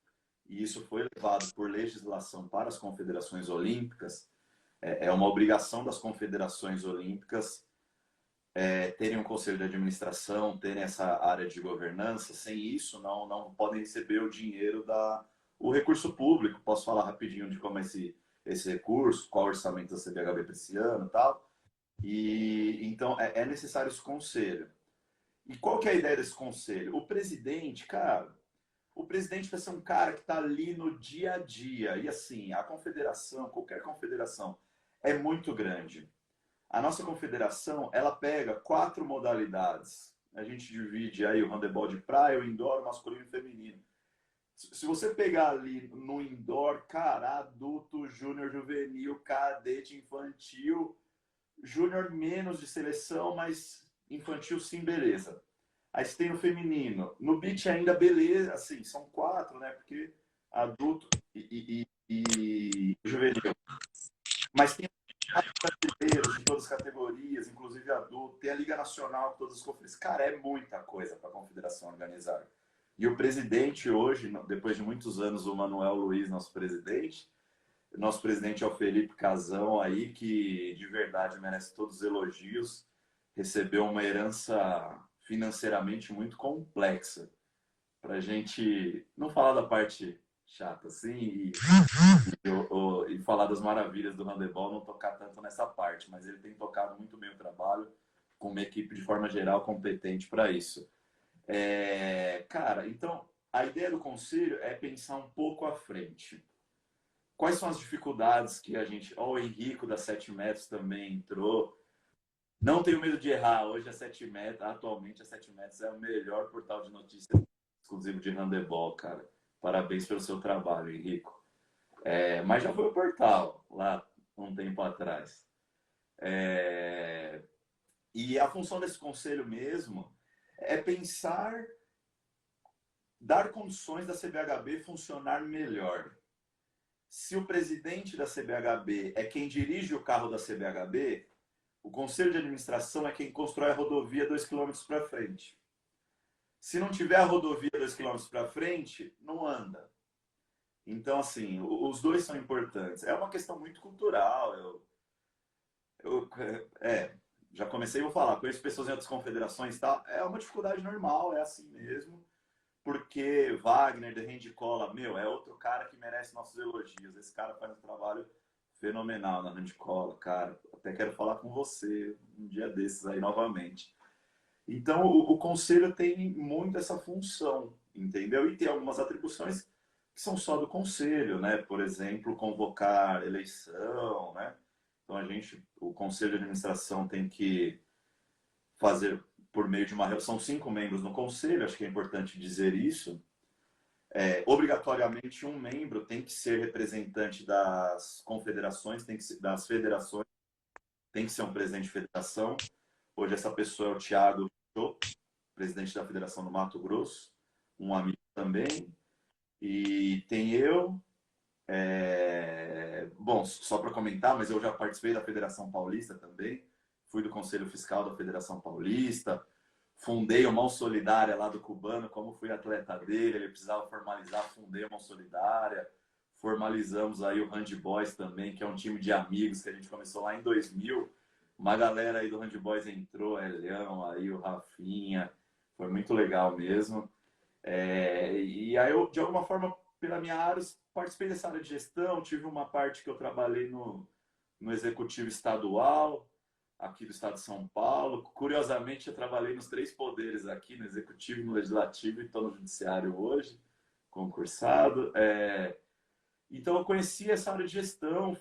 e isso foi levado por legislação para as confederações olímpicas, é uma obrigação das confederações olímpicas terem um conselho de administração, terem essa área de governança. Sem isso, não podem receber o dinheiro o recurso público. Posso falar rapidinho de como é esse recurso, qual o orçamento da CBHB para esse ano e tal. E então é necessário esse conselho. E qual que é a ideia desse conselho? O presidente, cara, o presidente vai ser um cara que está ali no dia a dia. E assim, a confederação, qualquer confederação, é muito grande. A nossa confederação, ela pega 4 modalidades. A gente divide aí o handebol de praia, o indoor, o masculino e o feminino. Se você pegar ali no indoor, cara, adulto, júnior, juvenil, cadete, infantil, júnior menos de seleção, mas infantil sim, beleza. Aí você tem o feminino. No beach ainda beleza, assim, são 4, né? Porque adulto e juvenil. Mas tem brasileiros de todas as categorias, inclusive adulto. Tem a Liga Nacional, todas as conferências. Cara, é muita coisa para a confederação organizar. E o presidente hoje, depois de muitos anos, o Manuel Luiz, nosso presidente é o Felipe Casão aí, que de verdade merece todos os elogios. Recebeu uma herança financeiramente muito complexa. Para a gente não falar da parte chata assim e falar das maravilhas do handebol, não tocar tanto nessa parte, mas ele tem tocado muito bem o trabalho com uma equipe de forma geral competente para isso. Cara, então a ideia do conselho é pensar um pouco à frente. Quais são as dificuldades que a gente... o Henrico da 7 metros também entrou. Não tenho medo de errar. Hoje a 7 metros, atualmente a 7 metros é o melhor portal de notícias exclusivo de handebol, cara. Parabéns pelo seu trabalho, Henrico. Mas já foi o portal lá um tempo atrás. E a função desse conselho mesmo é pensar, dar condições da CBHB funcionar melhor. Se o presidente da CBHB é quem dirige o carro da CBHB, o conselho de administração é quem constrói a rodovia 2 km para frente. Se não tiver a rodovia 2 km para frente, não anda. Então, assim, os dois são importantes. É uma questão muito cultural. Já comecei a falar, conheço pessoas em outras confederações e tal. É uma dificuldade normal, é assim mesmo. Porque Wagner, de Handicola, é outro cara que merece nossos elogios. Esse cara faz um trabalho fenomenal na Handicola, cara. Até quero falar com você um dia desses aí novamente. Então, o conselho tem muito essa função, entendeu? E tem algumas atribuições que são só do conselho, né? Por exemplo, convocar eleição, né? Então, o conselho de administração tem que fazer por meio de uma... São 5 membros no conselho, acho que é importante dizer isso. Obrigatoriamente, um membro tem que ser representante das confederações, das federações, tem que ser um presidente de federação. Hoje essa pessoa é o Thiago, presidente da Federação do Mato Grosso, um amigo também. E tem eu. Bom, só para comentar, mas eu já participei da Federação Paulista também. Fui do Conselho Fiscal da Federação Paulista. Fundei o Mão Solidária lá do Cubano, como fui atleta dele, ele precisava formalizar, fundei a Mão Solidária. Formalizamos aí o Handboys também, que é um time de amigos que a gente começou lá em 2000. Uma galera aí do Handboys entrou, Elião, aí o Rafinha, foi muito legal mesmo. E aí eu, de alguma forma, pela minha área, participei dessa área de gestão, tive uma parte que eu trabalhei no executivo estadual, aqui do estado de São Paulo. Curiosamente, eu trabalhei nos 3 poderes aqui, no executivo, no legislativo e estou no judiciário hoje, concursado. Então, eu conheci essa área de gestão,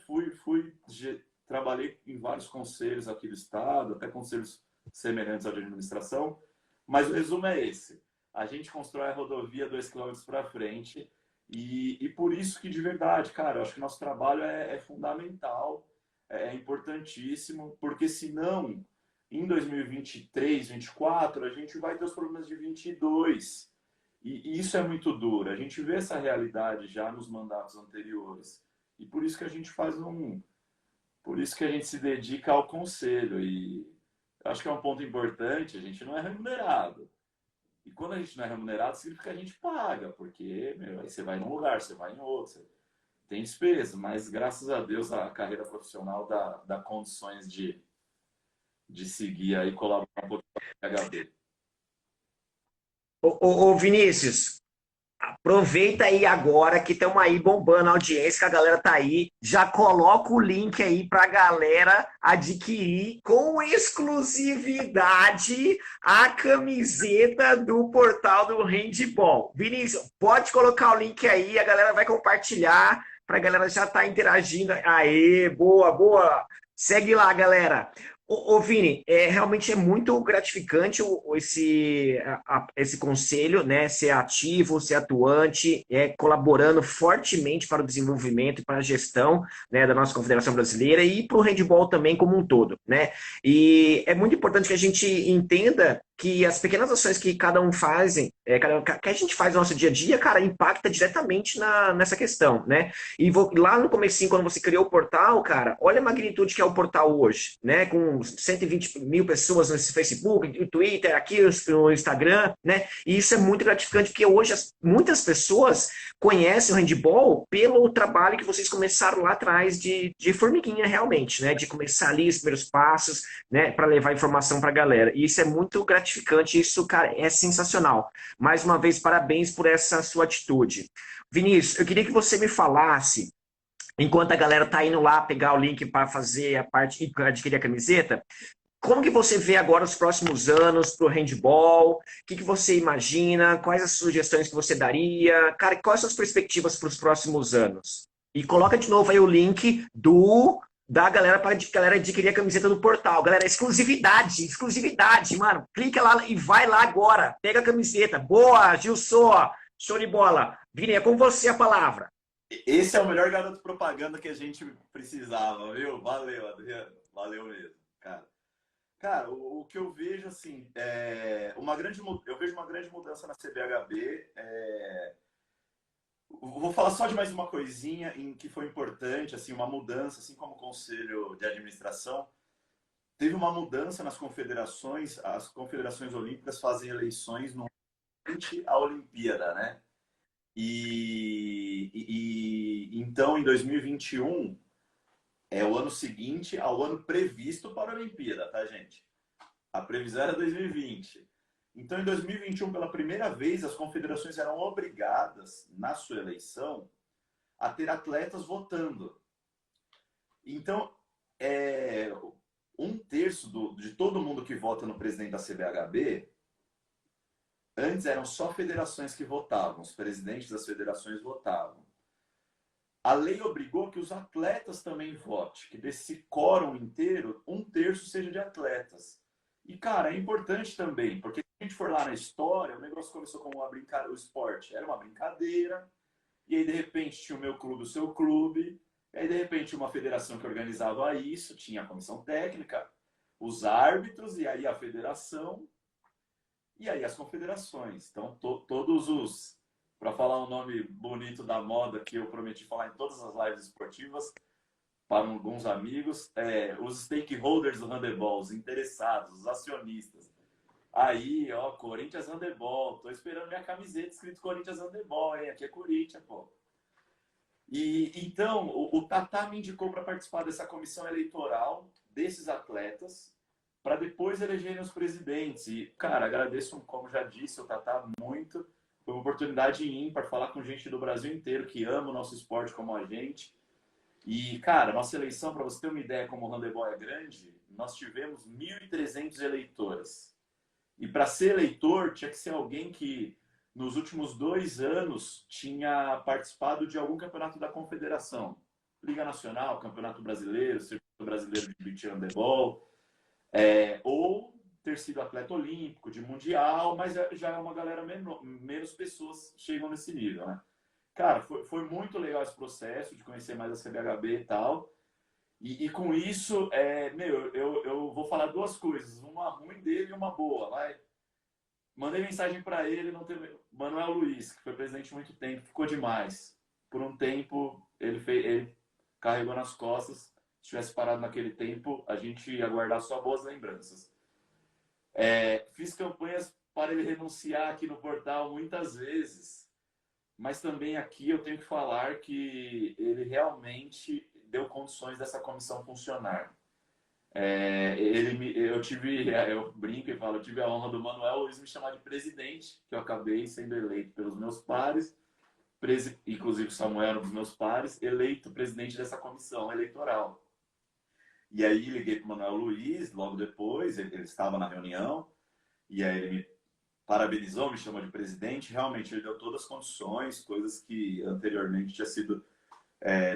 trabalhei em vários conselhos aqui do estado, até conselhos semelhantes ao de administração, mas o resumo é esse. A gente constrói a rodovia 2 km para frente e por isso que, de verdade, cara, eu acho que nosso trabalho é fundamental. é importantíssimo, porque senão, em 2023, 2024, a gente vai ter os problemas de 22. E isso é muito duro. A gente vê essa realidade já nos mandatos anteriores. E por isso que a gente faz por isso que a gente se dedica ao conselho. E acho que é um ponto importante, a gente não é remunerado. E quando a gente não é remunerado, significa que a gente paga, porque, meu, aí você vai num lugar, você vai em outro, você tem despesa, mas graças a Deus a carreira profissional dá condições de seguir aí e colaborar um pouco com a HB. Ô, Vinícius, aproveita aí agora que estamos aí bombando a audiência, que a galera tá aí. Já coloca o link aí para a galera adquirir com exclusividade a camiseta do portal do Handball. Vinícius, pode colocar o link aí, a galera vai compartilhar para a galera já estar interagindo. Aê, boa, boa. Segue lá, galera. Ô, Vini, realmente é muito gratificante esse conselho, né? Ser ativo, ser atuante, colaborando fortemente para o desenvolvimento e para a gestão, né, da nossa Confederação Brasileira e para o handball também como um todo, né? E é muito importante que a gente entenda que as pequenas ações que cada um fazem, que a gente faz no nosso dia a dia, cara, impacta diretamente nessa questão, né? E lá no comecinho, quando você criou o portal, cara, olha a magnitude que é o portal hoje, né? Com 120 mil pessoas no Facebook, no Twitter, aqui no Instagram, né? E isso é muito gratificante, porque hoje muitas pessoas conhecem o handball pelo trabalho que vocês começaram lá atrás de formiguinha, realmente, né? De começar ali os primeiros passos, né? Para levar informação para a galera. E isso é muito gratificante, isso, cara, é sensacional. Mais uma vez, parabéns por essa sua atitude. Vinícius, eu queria que você me falasse, enquanto a galera tá indo lá pegar o link para fazer a parte e adquirir a camiseta, como que você vê agora os próximos anos para o handball? O que você imagina? Quais as sugestões que você daria? Cara, quais são as perspectivas para os próximos anos? E coloca de novo aí o link da galera para a galera adquirir a camiseta do portal. Galera, exclusividade, exclusividade, mano. Clica lá e vai lá agora. Pega a camiseta. Boa, Gilson. Show de bola. Vini, é com você a palavra. Esse é o melhor garoto propaganda que a gente precisava, viu? Valeu, Adriano. Valeu mesmo, cara. Cara, o que eu vejo, assim, eu vejo uma grande mudança na CBHB. Vou falar só de mais uma coisinha em que foi importante, assim, uma mudança, assim como o Conselho de Administração. Teve uma mudança nas confederações, as confederações olímpicas fazem eleições no à Olimpíada, né? Então, em 2021, é o ano seguinte ao ano previsto para a Olimpíada, tá, gente? A previsão era 2020. Então, em 2021, pela primeira vez, as confederações eram obrigadas, na sua eleição, a ter atletas votando. Então, um terço de todo mundo que vota no presidente da CBHB, antes eram só federações que votavam, os presidentes das federações votavam. A lei obrigou que os atletas também votem, que desse quórum inteiro, um terço seja de atletas. E, cara, é importante também, porque se a gente for lá na história, o negócio começou como uma brincadeira, o esporte era uma brincadeira, e aí, de repente, tinha o meu clube, o seu clube, e aí, de repente, uma federação que organizava isso, tinha a comissão técnica, os árbitros, e aí a federação, e aí as confederações. Então, todos os, para falar um nome bonito da moda que eu prometi falar em todas as lives esportivas, para alguns amigos, os stakeholders do handebol, os interessados, os acionistas. Aí, ó, Corinthians Handebol, tô esperando minha camiseta escrito Corinthians Handebol, hein? Aqui é Corinthians, pô. E então, o Tatá me indicou para participar dessa comissão eleitoral desses atletas, para depois elegerem os presidentes. E, cara, agradeço, como já disse, o Tatá muito. Foi uma oportunidade ímpar falar com gente do Brasil inteiro que ama o nosso esporte como a gente. E, cara, nossa eleição, para você ter uma ideia como o handebol é grande, nós tivemos 1.300 eleitores. E para ser eleitor, tinha que ser alguém que, nos últimos 2 anos, tinha participado de algum campeonato da Confederação. Liga Nacional, Campeonato Brasileiro, Circuito Brasileiro de Beach Handebol, ou ter sido atleta olímpico, de mundial, mas já é uma galera menos pessoas chegam nesse nível, né? Cara, foi muito legal esse processo de conhecer mais a CBHB e tal. E com isso, eu vou falar duas coisas, uma ruim dele e uma boa. Vai. Mandei mensagem para ele, não teve... Manuel Luiz, que foi presidente muito tempo, ficou demais. Por um tempo, ele carregou nas costas. Se tivesse parado naquele tempo, a gente ia guardar só boas lembranças. Fiz campanhas para ele renunciar aqui no portal muitas vezes, mas também aqui eu tenho que falar que ele realmente deu condições dessa comissão funcionar. Eu brinco e falo, eu tive a honra do Manuel Luiz me chamar de presidente, que eu acabei sendo eleito pelos meus pares, inclusive Samuel era um dos meus pares, eleito presidente dessa comissão eleitoral. E aí liguei para o Manuel Luiz, logo depois, ele estava na reunião, e aí ele me parabenizou, me chamou de presidente. Realmente, ele deu todas as condições, coisas que anteriormente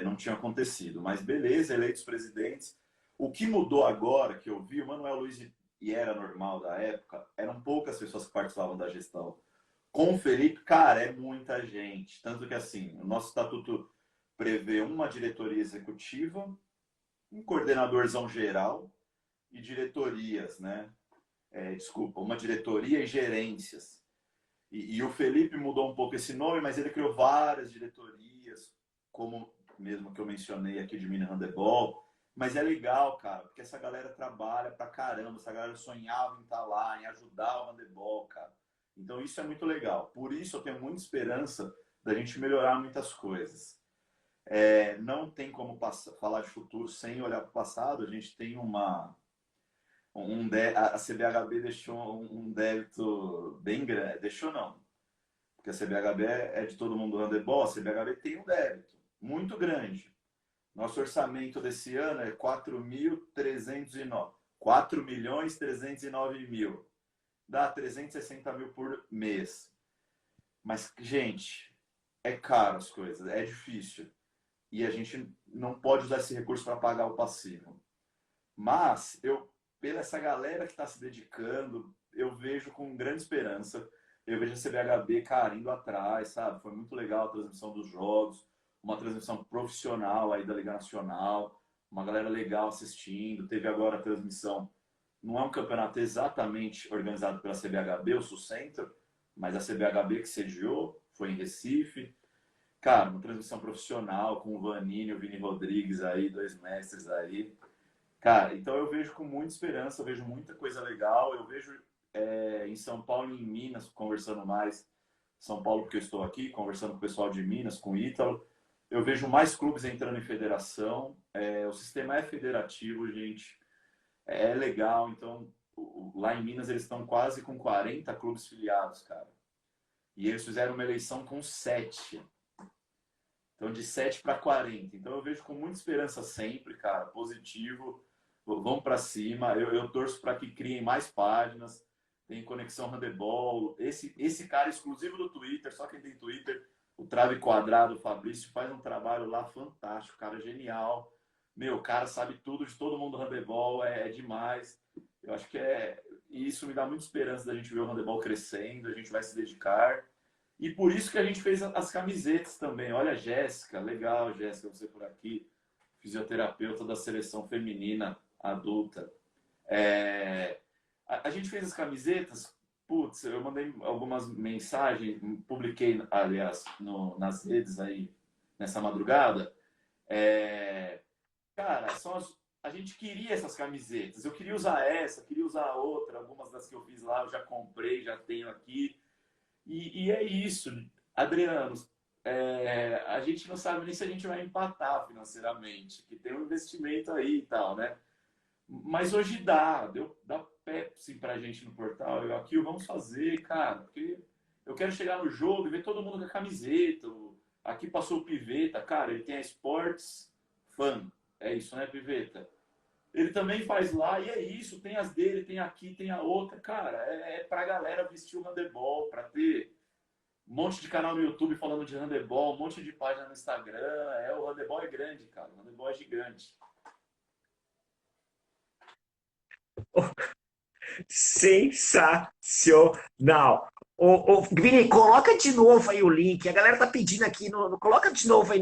não tinham acontecido. Mas beleza, eleitos presidentes. O que mudou agora, que eu vi, o Manuel Luiz, e era normal da época, eram poucas pessoas que participavam da gestão. Com o Felipe, cara, é muita gente. Tanto que, assim, o nosso estatuto prevê uma diretoria executiva, um coordenadorzão geral e diretorias, né? Uma diretoria e gerências. E o Felipe mudou um pouco esse nome, mas ele criou várias diretorias, como mesmo que eu mencionei aqui de Mini Handebol. Mas é legal, cara, porque essa galera trabalha pra caramba, essa galera sonhava em estar lá, em ajudar o handebol, cara. Então isso é muito legal. Por isso eu tenho muita esperança da gente melhorar muitas coisas. Não tem como falar de futuro sem olhar para o passado. A gente tem a CBHB deixou um débito bem grande. Deixou não, porque a CBHB é de todo mundo do handebol. A CBHB tem um débito muito grande. Nosso orçamento desse ano é 4.309.000. Dá 360 mil por mês. Mas, gente, é caro as coisas, é difícil. E a gente não pode usar esse recurso para pagar o passivo. Mas, pela essa galera que está se dedicando, eu vejo com grande esperança. Eu vejo a CBHB, cara, indo atrás, sabe? Foi muito legal a transmissão dos jogos, uma transmissão profissional aí da Liga Nacional, uma galera legal assistindo. Teve agora a transmissão, não é um campeonato exatamente organizado pela CBHB, o Sul-Centro, mas a CBHB que sediou, foi em Recife. Cara, uma transmissão profissional com o Vanini e o Vini Rodrigues aí, dois mestres aí. Cara, então eu vejo com muita esperança, eu vejo muita coisa legal. Eu vejo em São Paulo e em Minas, conversando mais. São Paulo, porque eu estou aqui, conversando com o pessoal de Minas, com o Ítalo. Eu vejo mais clubes entrando em federação. O sistema é federativo, gente. É legal. Então, lá em Minas, eles estão quase com 40 clubes filiados, cara. E eles fizeram uma eleição com 7. Então, de 7 para 40. Então, eu vejo com muita esperança sempre, cara. Positivo. Vamos para cima. Eu torço para que criem mais páginas. Tem Conexão Handebol. Esse cara exclusivo do Twitter, só quem tem Twitter, o Trave Quadrado, o Fabrício, faz um trabalho lá fantástico, cara, genial. Meu, o cara sabe tudo de todo mundo do handebol, é demais. Eu acho que isso me dá muita esperança da gente ver o handebol crescendo, a gente vai se dedicar. E por isso que a gente fez as camisetas também. Olha, Jéssica, legal, Jéssica, você por aqui, fisioterapeuta da seleção feminina adulta. A gente fez as camisetas, putz, eu mandei algumas mensagens, publiquei, aliás, nas redes aí, nessa madrugada. Cara, a gente queria essas camisetas. Eu queria usar essa, queria usar a outra. Algumas das que eu fiz lá eu já comprei, já tenho aqui. E é isso, Adriano. A gente não sabe nem se a gente vai empatar financeiramente, que tem um investimento aí e tal, né? Mas hoje dá Pepsi pra gente no portal. Aqui vamos fazer, cara, porque eu quero chegar no jogo e ver todo mundo com a camiseta. Aqui passou o Piveta, cara, ele tem a Sports Fan. É isso, né, Piveta? Ele também faz lá, e é isso, tem as dele, tem aqui, tem a outra. Cara, pra galera vestir o handebol, pra ter um monte de canal no YouTube falando de handebol, um monte de página no Instagram. O handebol é grande, cara, o handebol é gigante. Sensacional. Vini, coloca de novo aí o link. A galera tá pedindo aqui. Coloca de novo aí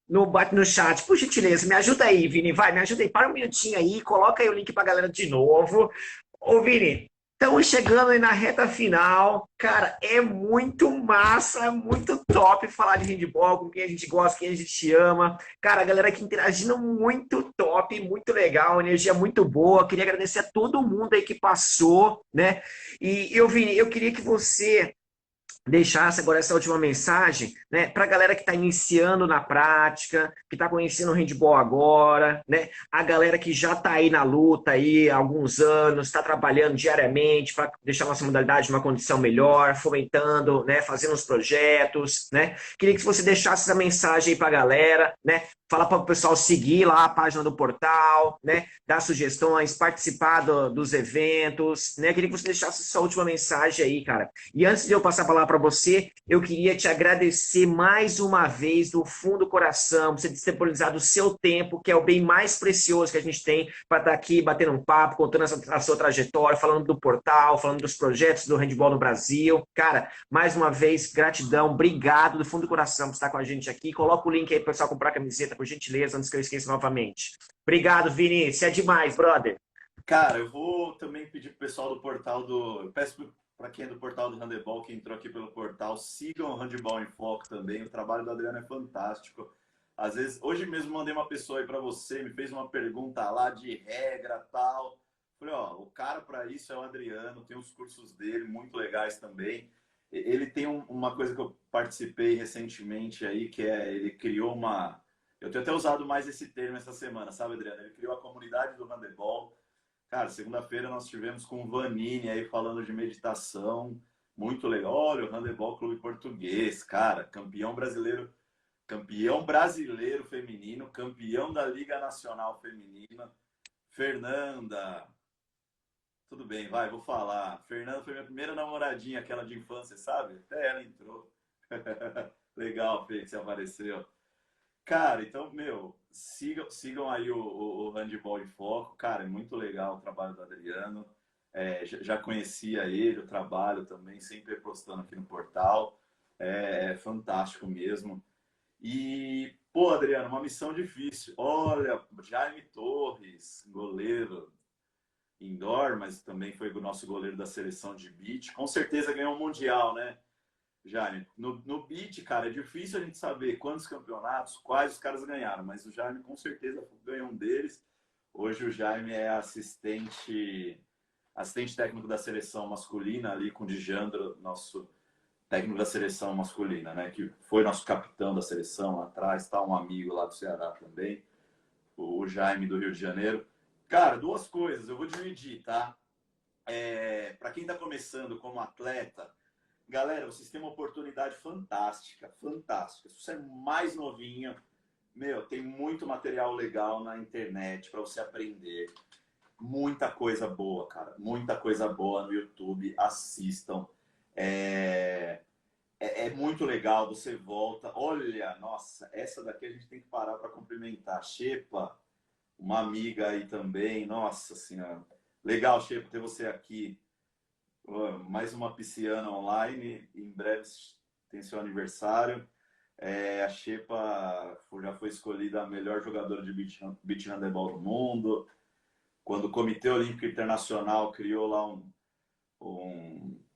no chat. Por gentileza, me ajuda aí, Vini. Vai, me ajuda aí. Para um minutinho aí, coloca aí o link pra galera de novo. Ô, Vini, estamos chegando aí na reta final. Cara, é muito massa, é muito top falar de handball, com quem a gente gosta, quem a gente ama. Cara, a galera aqui interagindo muito top, muito legal, energia muito boa. Queria agradecer a todo mundo aí que passou, né? E eu, Vini, eu queria que você deixasse agora essa última mensagem, né, para a galera que está iniciando na prática, que está conhecendo o handball agora, né, a galera que já está aí na luta aí há alguns anos, está trabalhando diariamente para deixar a nossa modalidade numa condição melhor, fomentando, né, fazendo os projetos, né. Queria que você deixasse essa mensagem aí para a galera, né, falar para o pessoal seguir lá a página do portal, né, dar sugestões, participar dos eventos, né. Queria que você deixasse essa última mensagem aí, cara. E antes de eu passar a palavra para você, eu queria te agradecer mais uma vez do fundo do coração, por você disponibilizar o seu tempo, que é o bem mais precioso que a gente tem para estar aqui batendo um papo, contando a sua trajetória, falando do portal, falando dos projetos do handball no Brasil. Cara, mais uma vez, gratidão, obrigado do fundo do coração por estar com a gente aqui. Coloca o link aí para o pessoal comprar a camiseta, por gentileza, antes que eu esqueça novamente. Obrigado, Vini. Você é demais, brother. Cara, eu vou também pedir pro pessoal do portal do... Eu peço para quem é do portal do Handebol, que entrou aqui pelo portal, sigam o Handebol em Foco também. O trabalho do Adriano é fantástico. Às vezes, hoje mesmo mandei uma pessoa aí para você, me fez uma pergunta lá de regra tal. Falei, ó, o cara para isso é o Adriano, tem os cursos dele, muito legais também. Ele tem uma coisa que eu participei recentemente aí, que é, ele criou uma... Eu tenho até usado mais esse termo essa semana, sabe, Adriano? Ele criou a comunidade do Handebol. Cara, segunda-feira nós tivemos com o Vanini aí falando de meditação, muito legal. Olha, o Handebol Clube Português, cara, campeão brasileiro feminino, campeão da Liga Nacional Feminina. Fernanda, tudo bem, vai, vou falar. Fernanda foi minha primeira namoradinha, aquela de infância, sabe? Até ela entrou. Legal, Fê, que você apareceu. Cara, então, meu, sigam aí o Handball em Foco. Cara, é muito legal o trabalho do Adriano. Já conhecia ele, o trabalho também, sempre postando aqui no portal. É fantástico mesmo. E, pô, Adriano, uma missão difícil. Olha, Jaime Torres, goleiro indoor, mas também foi o nosso goleiro da seleção de beach. Com certeza ganhou um mundial, né? Jaime, no beat, cara, é difícil a gente saber quantos campeonatos, quais os caras ganharam, mas o Jaime com certeza ganhou um deles. Hoje o Jaime é assistente técnico da seleção masculina, ali com o Dijandro, nosso técnico da seleção masculina, né? Que foi nosso capitão da seleção lá atrás, tá um amigo lá do Ceará também, o Jaime do Rio de Janeiro. Cara, duas coisas, eu vou dividir, tá? Para quem tá começando como atleta, galera, vocês têm uma oportunidade fantástica, fantástica. Se você é mais novinho, meu, tem muito material legal na internet para você aprender. Muita coisa boa, cara. Muita coisa boa no YouTube. Assistam. É muito legal. Você volta. Olha, nossa, essa daqui a gente tem que parar para cumprimentar. Shepa, uma amiga aí também. Nossa Senhora. Legal, Shepa, ter você aqui. Mais uma pisciana online, em breve tem seu aniversário. A Shepa já foi escolhida a melhor jogadora de beach handebol do mundo. Quando o Comitê Olímpico Internacional criou lá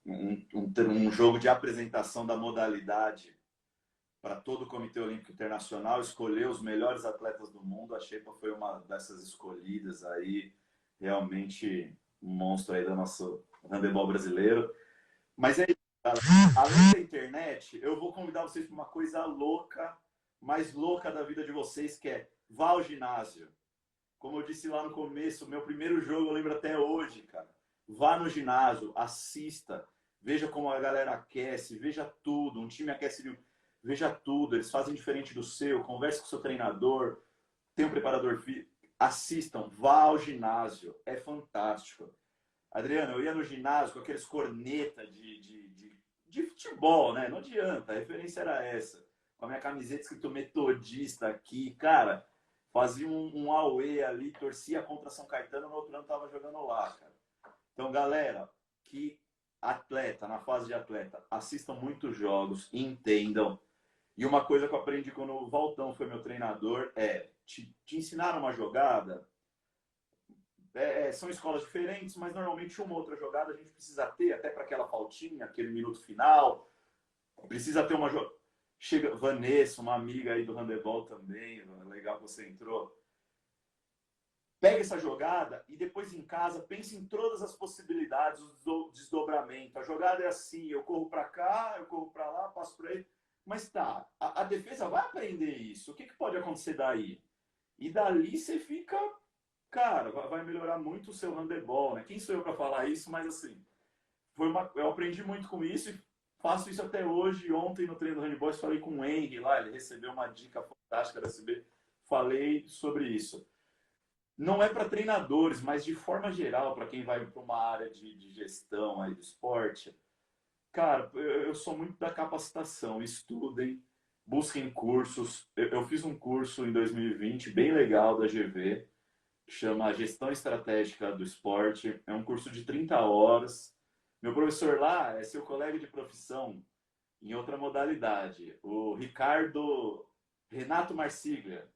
um jogo de apresentação da modalidade para todo o Comitê Olímpico Internacional, escolheu os melhores atletas do mundo. A Shepa foi uma dessas escolhidas aí, realmente um monstro aí do nosso handebol brasileiro. Mas é isso, cara. Além da internet, eu vou convidar vocês para uma coisa louca, mais louca da vida de vocês, que é vá ao ginásio. Como eu disse lá no começo, meu primeiro jogo eu lembro até hoje, cara. Vá no ginásio, assista, veja como a galera aquece, veja tudo. Um time aquece, veja tudo. Eles fazem diferente do seu, converse com o seu treinador, tem um preparador físico. Assistam, vá ao ginásio, é fantástico. Adriano, eu ia no ginásio com aqueles corneta de futebol, né? Não adianta, a referência era essa. Com a minha camiseta escrito metodista aqui, cara, fazia um auê ali, torcia contra São Caetano, no outro ano tava jogando lá, cara. Então, galera, que atleta, na fase de atleta, assistam muitos jogos, entendam. E uma coisa que eu aprendi quando o Valtão foi meu treinador é te ensinaram uma jogada. São escolas diferentes, mas normalmente uma outra jogada a gente precisa ter, até para aquela faltinha, aquele minuto final. Precisa ter uma jogada. Chega Vanessa, uma amiga aí do handebol também, legal que você entrou. Pega essa jogada e depois em casa pense em todas as possibilidades do desdobramento. A jogada é assim, eu corro para cá, eu corro para lá, passo para ele. Mas tá, a defesa vai aprender isso. O que, que pode acontecer daí? E dali você fica, cara, vai melhorar muito o seu handebol, né? Quem sou eu para falar isso? Mas assim, eu aprendi muito com isso e faço isso até hoje. Ontem no treino do handebol eu falei com o Henry lá, ele recebeu uma dica fantástica da SB. Falei sobre isso. Não é para treinadores, mas de forma geral, para quem vai para uma área de gestão aí do esporte, cara, eu sou muito da capacitação. Estudem, busquem cursos. Eu fiz um curso em 2020 bem legal da GV, que chama Gestão Estratégica do Esporte. É um curso de 30 horas. Meu professor lá é seu colega de profissão em outra modalidade, o Renato Marsiglia,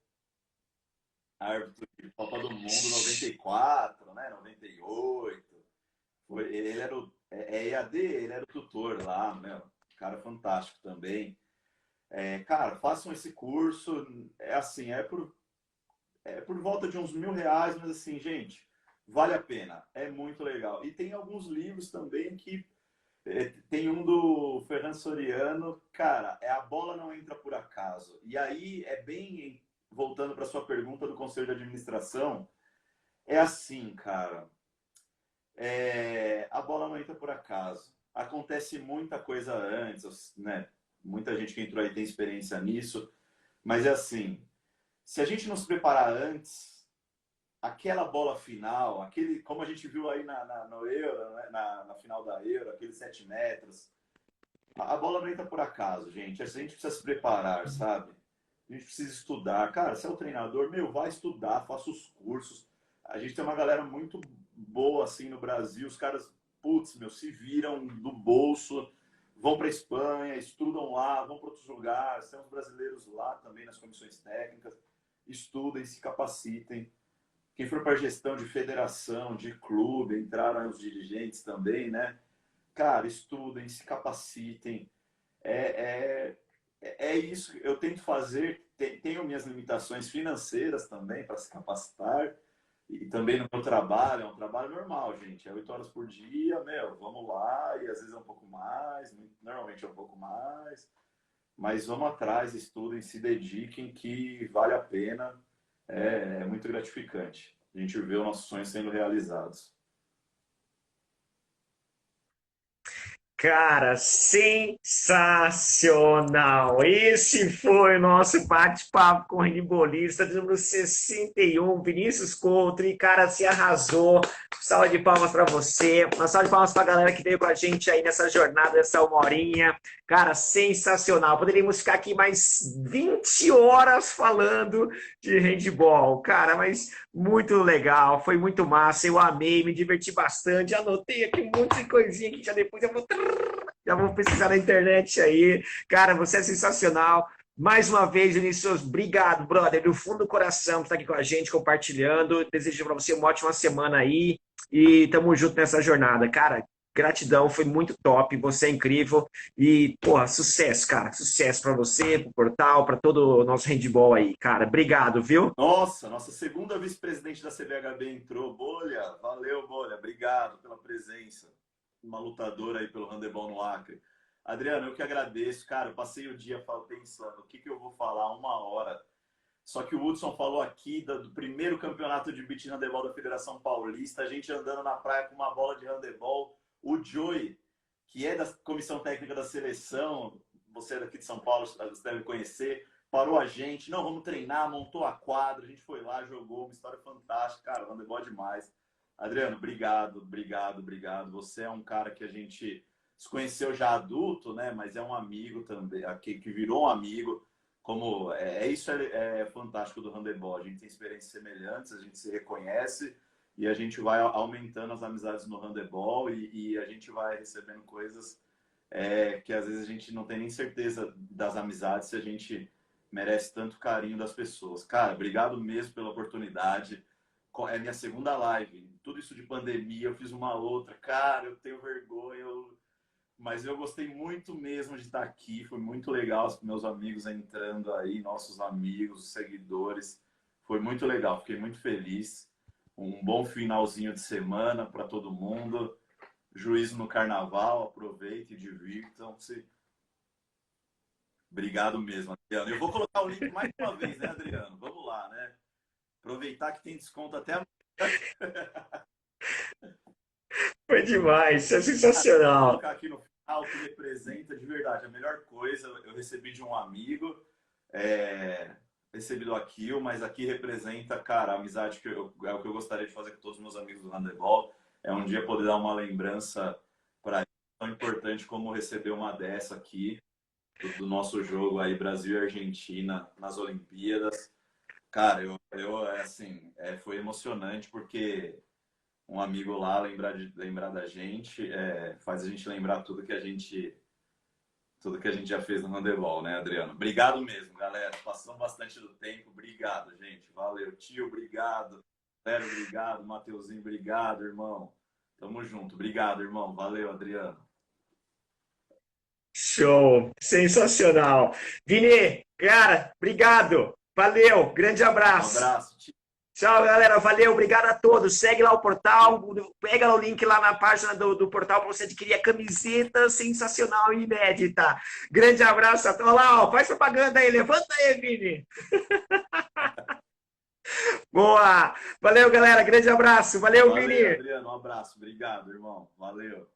árbitro de Copa do Mundo 94, né? 98. Ele era EAD, ele era o tutor lá, meu, cara fantástico também. Cara, façam esse curso, é assim, por volta de uns R$ 1.000, mas assim, gente, vale a pena, é muito legal. E tem alguns livros também que tem um do Ferran Soriano, cara, A Bola Não Entra Por Acaso. E aí é bem, voltando para sua pergunta do Conselho de Administração, é assim, cara, a bola não entra por acaso. Acontece muita coisa antes, né? Muita gente que entrou aí tem experiência nisso, mas é assim, se a gente não se preparar antes, aquela bola final, como a gente viu aí no Euro, né? na final da Euro, aqueles 7 metros, a bola não entra por acaso, gente. A gente precisa se preparar, sabe? A gente precisa estudar. Cara, se é o treinador, meu, vai estudar, faça os cursos. A gente tem uma galera muito boa assim no Brasil. Os caras, putz, meu, se viram do bolso, vão para Espanha, estudam lá, vão para outros lugares. Tem uns brasileiros lá também nas comissões técnicas. Estudem, se capacitem. Quem for para gestão de federação, de clube, entraram os dirigentes também, né? Cara, estudem, se capacitem. É, é isso que eu tento fazer. Tenho minhas limitações financeiras também para se capacitar. E também no meu trabalho, é um trabalho normal, gente. É 8 horas por dia, meu, vamos lá. E às vezes é um pouco mais, normalmente é um pouco mais. Mas vamos atrás, estudem, se dediquem, que vale a pena. É muito gratificante. A gente vê os nossos sonhos sendo realizados. Cara, sensacional! Esse foi o nosso bate-papo com o handbolista de número 61, Vinícius Couto. E, cara, se arrasou. Salva de palmas para você. Uma salva de palmas para a galera que veio com a gente aí nessa jornada, dessa 1 horinha. Cara, sensacional. Poderíamos ficar aqui mais 20 horas falando de handball. Cara, mas muito legal, foi muito massa. Eu amei, me diverti bastante. Anotei aqui um monte de coisinha que já depois eu vou pesquisar na internet aí. Cara, você é sensacional. Mais uma vez, Vinícius, obrigado, brother, do fundo do coração por estar aqui com a gente, compartilhando. Desejo para você uma ótima semana aí e tamo junto nessa jornada. Cara, gratidão, foi muito top, você é incrível e, porra, sucesso, cara. Sucesso para você, pro portal, para todo o nosso handball aí, cara. Obrigado, viu? Nossa segunda vice-presidente da CBHB entrou. Bolha, valeu, Bolha. Obrigado pela presença. Uma lutadora aí pelo handebol no Acre. Adriano, eu que agradeço. Cara, eu passei o dia pensando o que eu vou falar 1 hora. Só que o Hudson falou aqui do primeiro campeonato de beach handebol da Federação Paulista, a gente andando na praia com uma bola de handebol. O Joey, que é da comissão técnica da seleção, você é daqui de São Paulo, você deve conhecer, parou a gente, não, vamos treinar, montou a quadra, a gente foi lá, jogou, uma história fantástica, cara, handebol demais. Adriano, obrigado, obrigado, obrigado. Você é um cara que a gente se conheceu já adulto, né? Mas é um amigo também, que virou um amigo. Como isso é fantástico do handebol. A gente tem experiências semelhantes, a gente se reconhece e a gente vai aumentando as amizades no handebol e a gente vai recebendo coisas que às vezes a gente não tem nem certeza das amizades se a gente merece tanto carinho das pessoas. Cara, obrigado mesmo pela oportunidade. É minha segunda live. Tudo isso de pandemia, eu fiz uma outra. Cara, eu tenho vergonha, mas eu gostei muito mesmo de estar aqui. Foi muito legal os meus amigos entrando aí, nossos amigos, seguidores. Foi muito legal, fiquei muito feliz. Um bom finalzinho de semana para todo mundo. Juízo no carnaval, aproveite e divirtam-se. Obrigado mesmo, Adriano. Eu vou colocar o link mais uma vez, né, Adriano? Vamos lá, né? Aproveitar que tem desconto até amanhã. Foi demais, é Vou sensacional. colocar aqui no final que representa de verdade a melhor coisa. Eu recebi de um amigo, recebi do Akil, mas aqui representa, cara, a amizade é o que eu gostaria de fazer com todos os meus amigos do handebol. É um dia poder dar uma lembrança para eles, tão importante como receber uma dessa aqui, do nosso jogo aí, Brasil e Argentina, nas Olimpíadas. Cara, assim, foi emocionante porque um amigo lá lembrar da gente, faz a gente lembrar tudo que a gente já fez no handebol, né, Adriano? Obrigado mesmo, galera. Passamos bastante do tempo. Obrigado, gente. Valeu, tio, obrigado. Léo, obrigado. Mateuzinho, obrigado, irmão. Tamo junto. Obrigado, irmão. Valeu, Adriano. Show, sensacional. Vini, cara, obrigado. Valeu, grande Um abraço. abraço, tio. Tchau, galera. Valeu, obrigado a todos. Segue lá o portal, pega o link lá na página do portal para você adquirir a camiseta sensacional e inédita. Grande abraço a todos. Olha lá, ó, faz propaganda aí, levanta aí, Vini. Boa. Valeu, galera. Grande abraço. Valeu, Valeu, Vini. Adriano. Um abraço. Obrigado, irmão. Valeu.